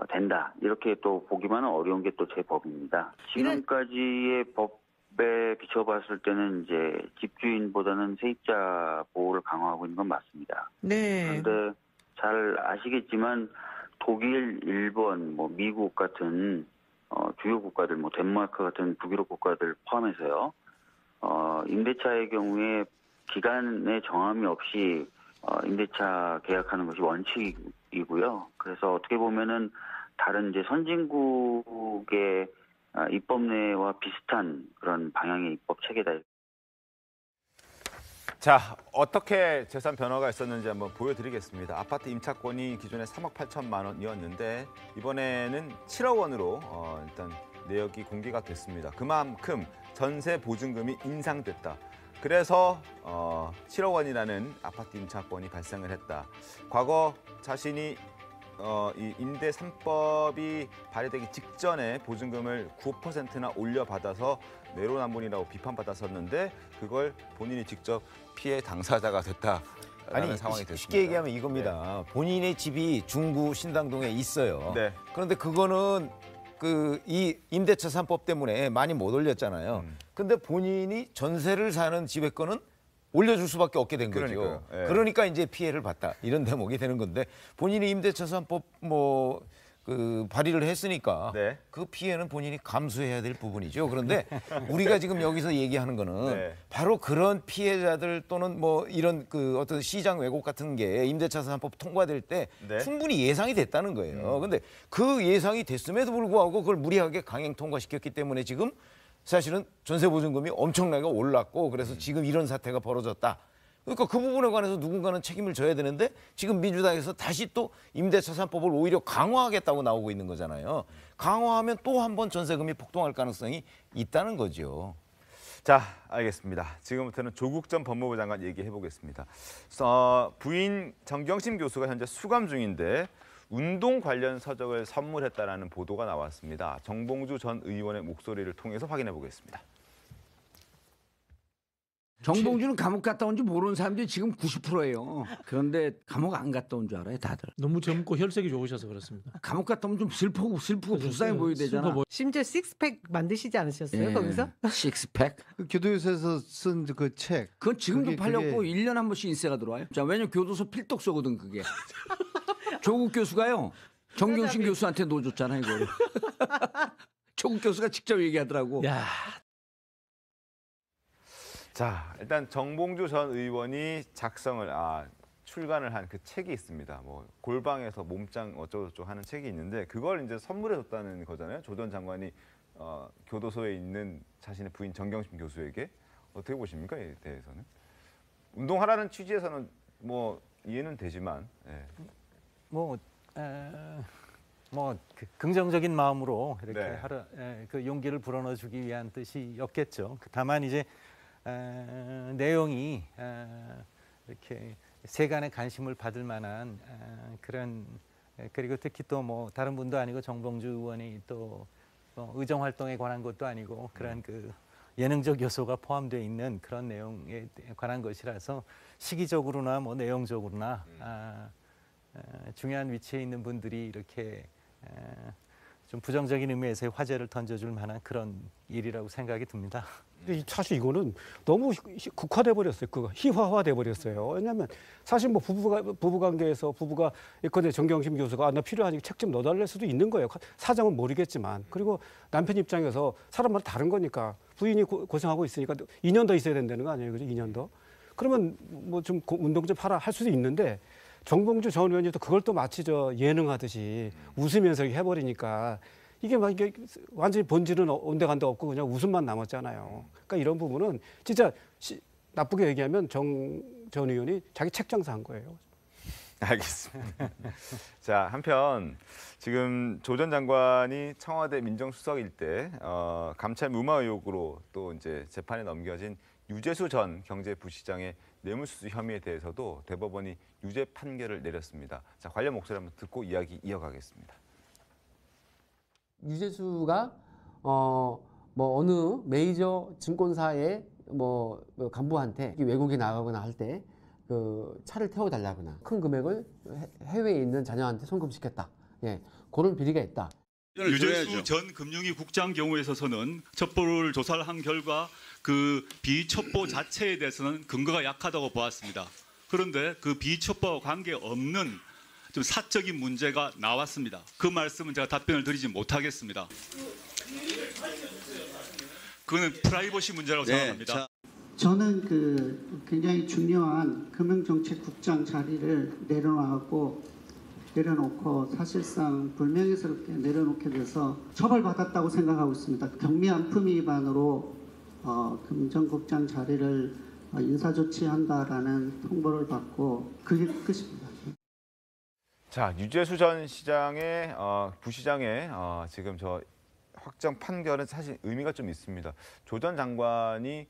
된다. 이렇게 또 보기만은 어려운 게 또 제 법입니다. 지금까지의 법에 비춰봤을 때는 이제 집주인보다는 세입자 보호를 강화하고 있는 건 맞습니다. 네. 그런데 잘 아시겠지만 독일, 일본, 뭐 미국 같은 주요 국가들, 뭐 덴마크 같은 북유럽 국가들 포함해서요. 임대차의 경우에 기간의 정함이 없이 임대차 계약하는 것이 원칙이고요. 그래서 어떻게 보면은 다른 이제 선진국의 입법례와 비슷한 그런 방향의 입법 체계다. 자, 어떻게 재산 변화가 있었는지 한번 보여드리겠습니다. 아파트 임차권이 기존에 3억 8천만 원이었는데 이번에는 7억 원으로 일단 내역이 공개가 됐습니다. 그만큼 전세 보증금이 인상됐다. 그래서 7억 원이라는 아파트 임차권이 발생을 했다. 과거 자신이 이 임대 3법이 발의되기 직전에 보증금을 9%나 올려받아서 내로남불이라고 비판받았었는데 그걸 본인이 직접 피해 당사자가 됐다라는 상황이 됐습니다. 쉽게 얘기하면 이겁니다. 네. 본인의 집이 중구 신당동에 있어요. 네. 그런데 그거는 이 임대차 3법 때문에 많이 못 올렸잖아요. 근데 본인이 전세를 사는 집의 거는 올려줄 수밖에 없게 된 거죠. 예. 그러니까 이제 피해를 봤다. 이런 대목이 되는 건데 본인이 임대차 3법 발의를 했으니까 네. 그 피해는 본인이 감수해야 될 부분이죠. 그런데 우리가 지금 여기서 얘기하는 거는 네. 바로 그런 피해자들 또는 이런 어떤 시장 왜곡 같은 게 임대차 3법 통과될 때 네. 충분히 예상이 됐다는 거예요. 근데 그 예상이 됐음에도 불구하고 그걸 무리하게 강행 통과시켰기 때문에 지금 사실은 전세보증금이 엄청나게 올랐고 그래서 지금 이런 사태가 벌어졌다. 그러니까 그 부분에 관해서 누군가는 책임을 져야 되는데 지금 민주당에서 다시 또 임대차 3법을 오히려 강화하겠다고 나오고 있는 거잖아요. 강화하면 또 한 번 전세금이 폭등할 가능성이 있다는 거죠. 자, 알겠습니다. 지금부터는 조국 전 법무부 장관 얘기해 보겠습니다. 부인 정경심 교수가 현재 수감 중인데 운동 관련 서적을 선물했다라는 보도가 나왔습니다. 정봉주 전 의원의 목소리를 통해서 확인해 보겠습니다. 정봉주는 감옥 갔다 온 줄 모르는 사람들이 지금 90%예요. 그런데 감옥 안 갔다 온 줄 알아요, 다들. 너무 젊고 혈색이 좋으셔서 그렇습니다. 감옥 갔다 오면 좀 슬프고 불쌍해 보여야 되잖아. 심지어 식스팩 만드시지 않으셨어요, 거기서? 식스팩? 교도소에서 쓴 그 책. 그건 지금도 팔렸고 1년에 한 번씩 인세가 들어와요. 자, 왜냐면 교도소 필독서거든, 그게. 조국 교수가요. 정경심 교수한테 놓줬잖아요, 이걸. 조국 교수가 직접 얘기하더라고. 야. 자, 일단 정봉주 전 의원이 출간을 한 그 책이 있습니다. 골방에서 몸짱 어쩌고저쩌고 하는 책이 있는데 그걸 이제 선물해줬다는 거잖아요. 조 전 장관이 교도소에 있는 자신의 부인 정경심 교수에게 어떻게 보십니까? 이 대해서는 운동하라는 취지에서는 이해는 되지만 긍정적인 마음으로 이렇게 네. 그 용기를 불어넣어주기 위한 뜻이었겠죠. 다만 이제 내용이 이렇게 세간의 관심을 받을 만한 그런 그리고 특히 또 다른 분도 아니고 정봉주 의원이 또 의정 활동에 관한 것도 아니고 그런 그 예능적 요소가 포함되어 있는 그런 내용에 관한 것이라서 시기적으로나 내용적으로나 중요한 위치에 있는 분들이 이렇게 좀 부정적인 의미에서의 화제를 던져줄 만한 그런 일이라고 생각이 듭니다. 사실 이거는 너무 극화돼 버렸어요. 희화화돼 버렸어요. 왜냐하면 사실 부부관계에서 부부가 예컨대 정경심 교수가 나 필요하니까 책 좀 넣어달랄 수도 있는 거예요. 사정은 모르겠지만 그리고 남편 입장에서 사람마다 다른 거니까 부인이 고생하고 있으니까 2년 더 있어야 된다는 거 아니에요, 그죠? 2년 더. 그러면 좀 운동 좀 하라 할 수도 있는데 정봉주 전 의원이 또 그걸 또 마치 예능하듯이 웃으면서 해버리니까 이게 완전히 본질은 온데간데 없고 그냥 웃음만 남았잖아요. 그러니까 이런 부분은 진짜 나쁘게 얘기하면 정 전 의원이 자기 책 장사한 거예요. 알겠습니다. 자, 한편 지금 조 전 장관이 청와대 민정수석일 때 감찰 무마 의혹으로 또 이제 재판에 넘겨진 유재수 전 경제부시장의 뇌물수수 혐의에 대해서도 대법원이 유죄 판결을 내렸습니다. 자, 관련 목소리 한번 듣고 이야기 이어가겠습니다. 유재수가 어느 메이저 증권사의 간부한테 외국에 나가거나 할 때 그 차를 태워달라거나 큰 금액을 해외에 있는 자녀한테 송금시켰다. 그런 비리가 있다. 유재수 전 금융위 국장 경우에 있어서는 첩보를 조사를 한 결과 그 비첩보 자체에 대해서는 근거가 약하다고 보았습니다. 그런데 그 비첩보와 관계없는 좀 사적인 문제가 나왔습니다. 그 말씀은 제가 답변을 드리지 못하겠습니다. 그거는 프라이버시 문제라고 생각합니다. 저는 굉장히 중요한 금융정책국장 자리를 내려놔갖고 내려놓고 사실상 불명예스럽게 내려놓게 돼서 처벌받았다고 생각하고 있습니다. 경미한 품위 위반으로 김 전 국장 자리를 인사조치한다라는 통보를 받고 그게 끝입니다. 자, 유재수 전 시장의 부시장의 지금 저 확정 판결은 사실 의미가 좀 있습니다. 조 전 장관이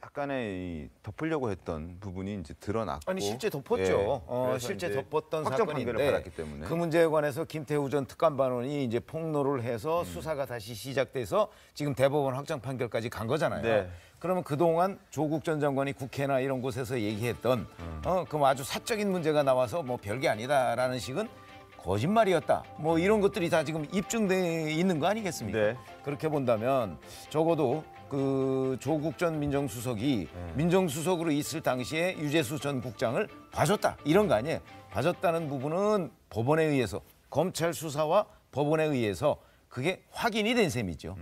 약간의 덮으려고 했던 부분이 이제 드러났고, 아니 실제 덮었죠. 예, 실제 덮었던 확정 판결을 사건인데 받았기 때문에 그 문제에 관해서 김태우 전 특감반원이 이제 폭로를 해서 수사가 다시 시작돼서 지금 대법원 확정 판결까지 간 거잖아요. 네. 그러면 그동안 조국 전 장관이 국회나 이런 곳에서 얘기했던 그 아주 사적인 문제가 나와서 뭐 별게 아니다라는 식은 거짓말이었다. 뭐 이런 것들이 다 지금 입증돼 있는 거 아니겠습니까? 네. 그렇게 본다면 적어도 그 조국 전 민정수석이 민정수석으로 있을 당시에 유재수 전 국장을 봐줬다 이런 거 아니에요. 봐줬다는 부분은 법원에 의해서 검찰 수사와 법원에 의해서 그게 확인이 된 셈이죠.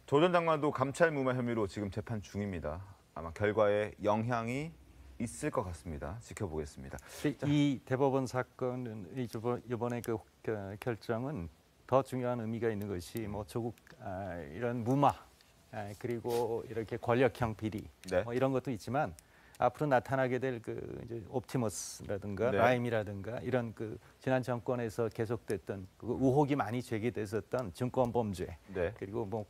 조 전 장관도 감찰 무마 혐의로 지금 재판 중입니다. 아마 결과에 영향이 있을 것 같습니다. 지켜보겠습니다. 이 대법원 사건은 이번에 그 결정은 더 중요한 의미가 있는 것이 뭐 조국 이런 무마 그리고 이렇게 권력형 비리 뭐 이런 것도 있지만 앞으로 나타나게 될 그 이제 옵티머스라든가 라임이라든가 이런 그 지난 정권에서 계속됐던 그 의혹이 많이 제기됐었던 증권 범죄 그리고 뭐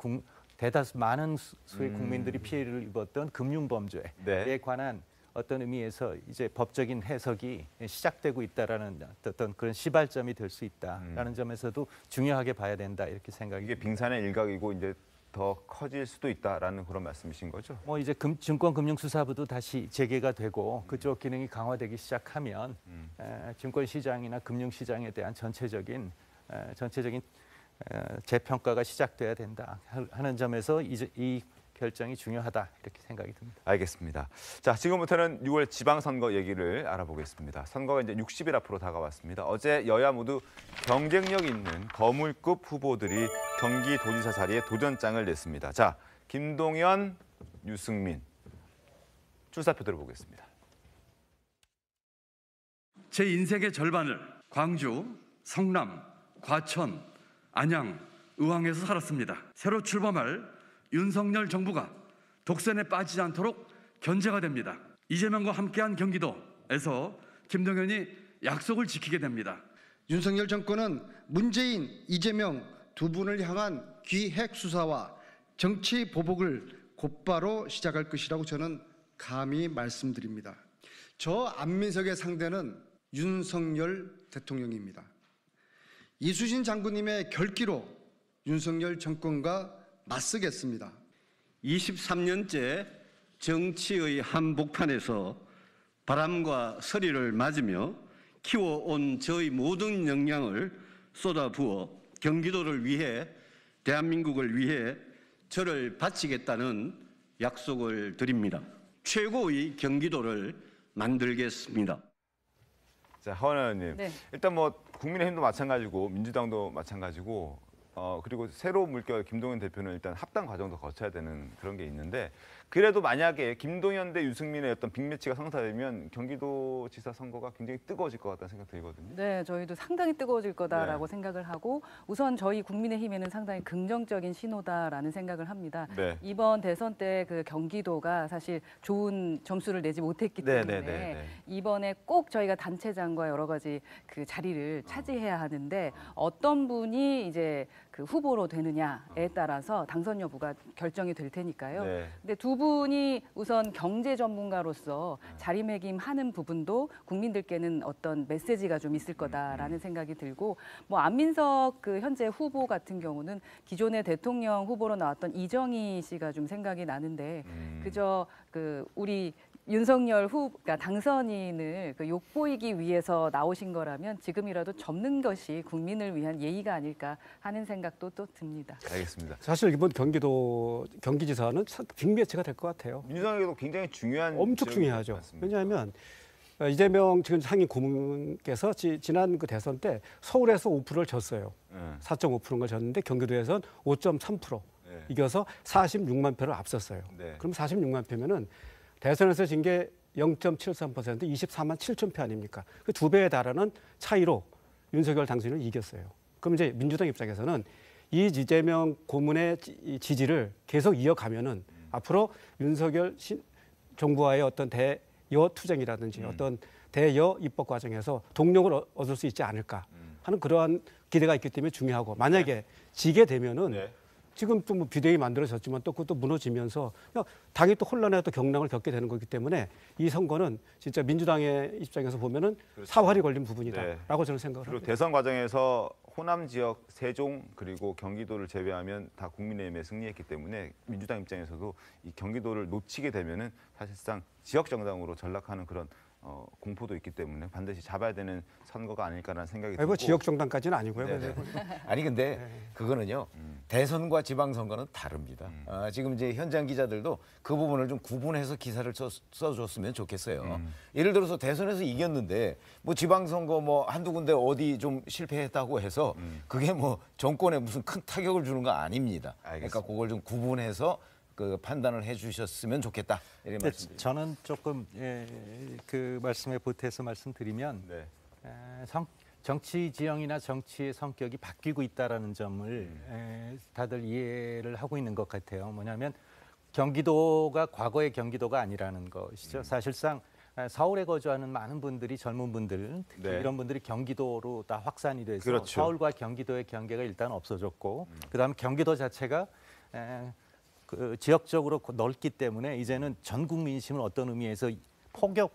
대다수 많은 수의 국민들이 피해를 입었던 금융 범죄에 관한 어떤 의미에서 이제 법적인 해석이 시작되고 있다라는 어떤 그런 시발점이 될 수 있다라는 점에서도 중요하게 봐야 된다 이렇게 생각이. 이게 빙산의 일각이고 이제 더 커질 수도 있다라는 그런 말씀이신 거죠? 뭐 이제 증권금융수사부도 다시 재개가 되고 그쪽 기능이 강화되기 시작하면 증권시장이나 금융시장에 대한 전체적인 재평가가 시작돼야 된다 하는 점에서 이제 이 결정이 중요하다 이렇게 생각이 듭니다. 알겠습니다. 자, 지금부터는 6월 지방선거 얘기를 알아보겠습니다. 선거가 이제 60일 앞으로 다가왔습니다. 어제 여야 모두 경쟁력 있는 거물급 후보들이 경기도지사 자리에 도전장을 냈습니다. 자, 김동연, 유승민 출사표 들어보겠습니다. 제 인생의 절반을 광주, 성남, 과천, 안양, 의왕에서 살았습니다. 새로 출범할 윤석열 정부가 독선에 빠지지 않도록 견제가 됩니다. 이재명과 함께한 경기도에서 김동연이 약속을 지키게 됩니다. 윤석열 정권은 문재인, 이재명 두 분을 향한 기획 수사와 정치 보복을 곧바로 시작할 것이라고 저는 감히 말씀드립니다. 저 안민석의 상대는 윤석열 대통령입니다. 이수신 장군님의 결기로 윤석열 정권과 맞서겠습니다. 23년째 정치의 한복판에서 바람과 서리를 맞으며 키워온 저의 모든 역량을 쏟아부어 경기도를 위해 대한민국을 위해 저를 바치겠다는 약속을 드립니다. 최고의 경기도를 만들겠습니다. 자, 하원 의원님. 네. 일단 뭐 국민의힘도 마찬가지고 민주당도 마찬가지고 그리고 새로 물결 김동연 대표는 일단 합당 과정도 거쳐야 되는 그런 게 있는데 그래도 만약에 김동연 대 유승민의 어떤 빅매치가 성사되면 경기도지사 선거가 굉장히 뜨거워질 것 같다는 생각 들거든요. 네, 저희도 상당히 뜨거워질 거다라고 생각을 하고 우선 저희 국민의힘에는 상당히 긍정적인 신호다라는 생각을 합니다. 이번 대선 때 그 경기도가 사실 좋은 점수를 내지 못했기 때문에 이번에 꼭 저희가 단체장과 여러 가지 그 자리를 차지해야 하는데 어떤 분이 이제 그 후보로 되느냐에 따라서 당선 여부가 결정이 될 테니까요. 근데 두 분이 우선 경제 전문가로서 자리매김하는 부분도 국민들께는 어떤 메시지가 좀 있을 거다라는 생각이 들고 뭐 안민석 그 현재 후보 같은 경우는 기존의 대통령 후보로 나왔던 이정희 씨가 좀 생각이 나는데 그저 그 우리 윤석열 그러니까 당선인을 그 욕보이기 위해서 나오신 거라면 지금이라도 접는 것이 국민을 위한 예의가 아닐까 하는 생각도 또 듭니다. 알겠습니다. 사실 이번 경기지사는 빅매치가 될 것 같아요. 민주당에도 굉장히 중요한 엄청 중요하죠. 맞습니다. 왜냐하면 이재명 지금 상임 고문께서 지난 그 대선 때 서울에서 5%를 졌어요. 4.5%를 졌는데 경기도에서는 5.3% 이겨서 46만 표를 앞섰어요. 그럼 46만 표면은 대선에서 진 게 0.73% 24만 7천 표 아닙니까? 그 2배에 달하는 차이로 윤석열 당선인을 이겼어요. 그럼 이제 민주당 입장에서는 이 이재명 고문의 지지를 계속 이어가면은 앞으로 윤석열 정부와의 어떤 대여 투쟁이라든지 어떤 대여 입법 과정에서 동력을 얻을 수 있지 않을까 하는 그러한 기대가 있기 때문에 중요하고 만약에 지게 되면은 지금 또 뭐 비대위 만들어졌지만 또 그것도 무너지면서 당이 또 혼란에 또 경랑을 겪게 되는 거기 때문에 이 선거는 진짜 민주당의 입장에서 보면은 사활이 걸린 부분이다라고 저는 생각을 그리고 합니다. 대선 과정에서 호남 지역 세종 그리고 경기도를 제외하면 다 국민의힘에 승리했기 때문에 민주당 입장에서도 이 경기도를 놓치게 되면은 사실상 지역 정당으로 전락하는 그런 공포도 있기 때문에 반드시 잡아야 되는 선거가 아닐까라는 생각이 들고. 뭐 지역 정당까지는 아니고요. 아니 근데 그거는요 대선과 지방선거는 다릅니다. 지금 이제 현장 기자들도 그 부분을 좀 구분해서 기사를 써줬으면 좋겠어요. 예를 들어서 대선에서 이겼는데 뭐 지방선거 뭐 한두 군데 어디 좀 실패했다고 해서 그게 뭐 정권에 무슨 큰 타격을 주는 거 아닙니다. 그러니까 그걸 좀 구분해서 그 판단을 해주셨으면 좋겠다. 이런 말씀. 저는 조금 그 말씀에 보태서 말씀드리면 정치 지형이나 정치의 성격이 바뀌고 있다라는 점을 다들 이해를 하고 있는 것 같아요. 뭐냐면 경기도가 과거의 경기도가 아니라는 것이죠. 사실상 서울에 거주하는 많은 분들이 젊은 분들 특히 이런 분들이 경기도로 다 확산이 돼서 서울과 경기도의 경계가 일단 없어졌고 그다음에 경기도 자체가 그 지역적으로 넓기 때문에 이제는 전국 민심을 어떤 의미에서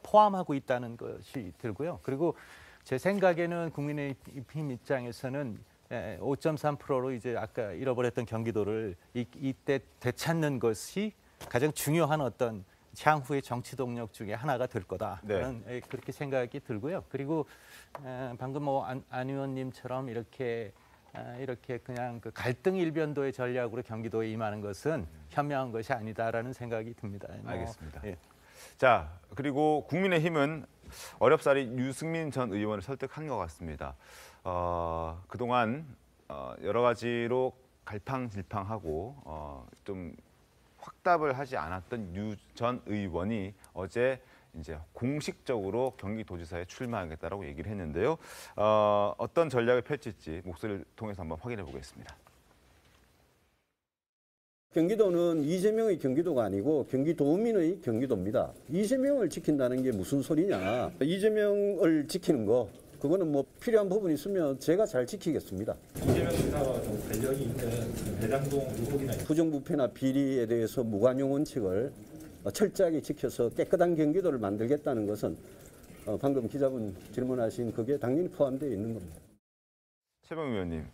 포함하고 있다는 것이 들고요. 그리고 제 생각에는 국민의힘 입장에서는 5.3%로 이제 아까 잃어버렸던 경기도를 이때 되찾는 것이 가장 중요한 어떤 향후의 정치 동력 중에 하나가 될 거다라는 그렇게 생각이 들고요. 그리고 방금 뭐 안 의원님처럼 이렇게 그냥 그 갈등 일변도의 전략으로 경기도에 임하는 것은 현명한 것이 아니다라는 생각이 듭니다. 알겠습니다. 자, 그리고 국민의힘은 어렵사리 유승민 전 의원을 설득한 것 같습니다. 그동안 여러 가지로 갈팡질팡하고 좀 확답을 하지 않았던 유 전 의원이 어제 이제 공식적으로 경기도지사에 출마하겠다라고 얘기를 했는데요. 어떤 전략을 펼칠지 목소리를 통해서 한번 확인해 보겠습니다. 경기도는 이재명의 경기도가 아니고 경기도민의 경기도입니다. 이재명을 지킨다는 게 무슨 소리냐. 이재명을 지키는 거 그거는 뭐 필요한 부분이 있으면 제가 잘 지키겠습니다. 이재명 지사와 관련이 있는 대장동 의혹이나 부정부패나 비리에 대해서 무관용 원칙을 철저하게 지켜서 깨끗한 경기도를 만들겠다는 것은 방금 기자분 질문하신 그게 당연히 포함되어 있는 겁니다. 최병우 의원님,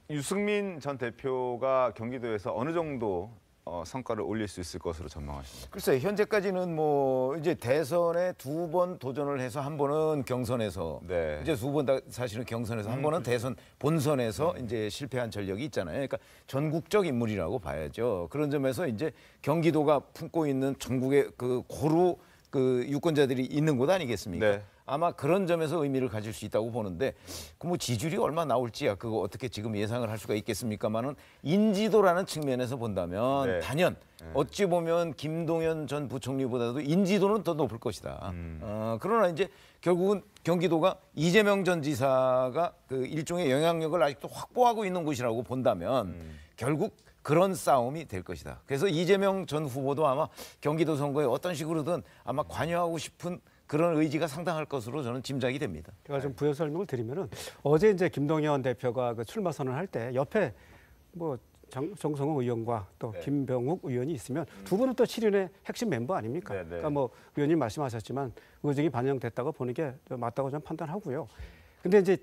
유승민 전 대표가 경기도에서 어느 정도 성과를 올릴 수 있을 것으로 전망하십니까? 글쎄 현재까지는 뭐 이제 대선에 2번 도전을 해서 한 번은 경선에서 이제 2번 다 사실은 경선에서 한 번은 대선 본선에서 이제 실패한 전력이 있잖아요. 그러니까 전국적 인물이라고 봐야죠. 그런 점에서 이제 경기도가 품고 있는 전국의 그 고루 그 유권자들이 있는 곳 아니겠습니까? 아마 그런 점에서 의미를 가질 수 있다고 보는데 그 뭐 지지율이 얼마 나올지야 그거 어떻게 지금 예상을 할 수가 있겠습니까만은 인지도라는 측면에서 본다면 단연 어찌 보면 김동연 전 부총리보다도 인지도는 더 높을 것이다. 그러나 이제 결국은 경기도가 이재명 전 지사가 그 일종의 영향력을 아직도 확보하고 있는 곳이라고 본다면 결국 그런 싸움이 될 것이다. 그래서 이재명 전 후보도 아마 경기도 선거에 어떤 식으로든 아마 관여하고 싶은 그런 의지가 상당할 것으로 저는 짐작이 됩니다. 제가 좀 부연 설명을 드리면은 어제 이제 김동연 대표가 그 출마 선언할 때 옆에 뭐 정성호 의원과 또 김병욱 의원이 있으면 두 분은 또 7인의 핵심 멤버 아닙니까? 그러니까 뭐 의원님 말씀하셨지만 의중이 반영됐다고 보는 게 맞다고 저는 판단하고요. 근데 이제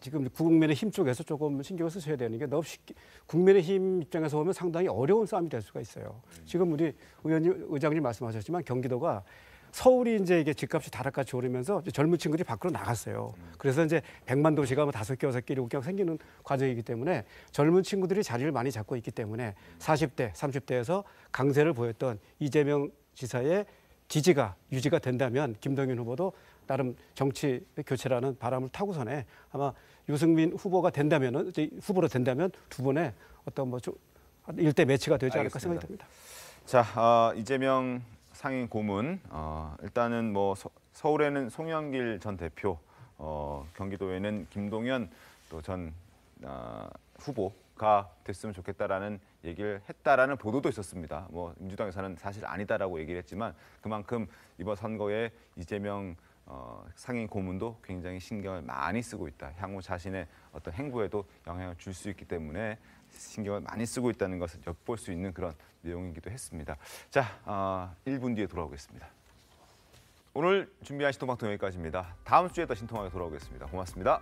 지금 국민의힘 쪽에서 조금 신경을 쓰셔야 되는 게 너무 쉽게 국민의힘 입장에서 보면 상당히 어려운 싸움이 될 수가 있어요. 지금 우리 의장님 말씀하셨지만 경기도가 서울이 이제 이게 집값이 다락같이 오르면서 젊은 친구들이 밖으로 나갔어요. 그래서 이제 100만 도시가 뭐 5개, 6개, 7개 생기는 과정이기 때문에 젊은 친구들이 자리를 많이 잡고 있기 때문에 40대, 30대에서 강세를 보였던 이재명 지사의 지지가 유지가 된다면 김동연 후보도 나름 정치 교체라는 바람을 타고선에 아마 유승민 후보가 된다면은 후보로 된다면 두 분의 어떤 뭐 좀 일대 매치가 되지 않을까 생각이 듭니다. 자, 이재명 상임 고문 일단은 뭐 서울에는 송영길 전 대표 경기도에는 김동연 또 전 후보가 됐으면 좋겠다라는 얘기를 했다라는 보도도 있었습니다. 뭐 민주당에서는 사실 아니다라고 얘기를 했지만 그만큼 이번 선거에 이재명 상임 고문도 굉장히 신경을 많이 쓰고 있다. 향후 자신의 어떤 행보에도 영향을 줄 수 있기 때문에 신경을 많이 쓰고 있다는 것을 엿볼 수 있는 그런 내용이기도 했습니다. 자, 1분 뒤에 돌아오겠습니다. 오늘 준비한 신통방통 여기까지입니다. 다음 주에 더 신통하게 돌아오겠습니다. 고맙습니다.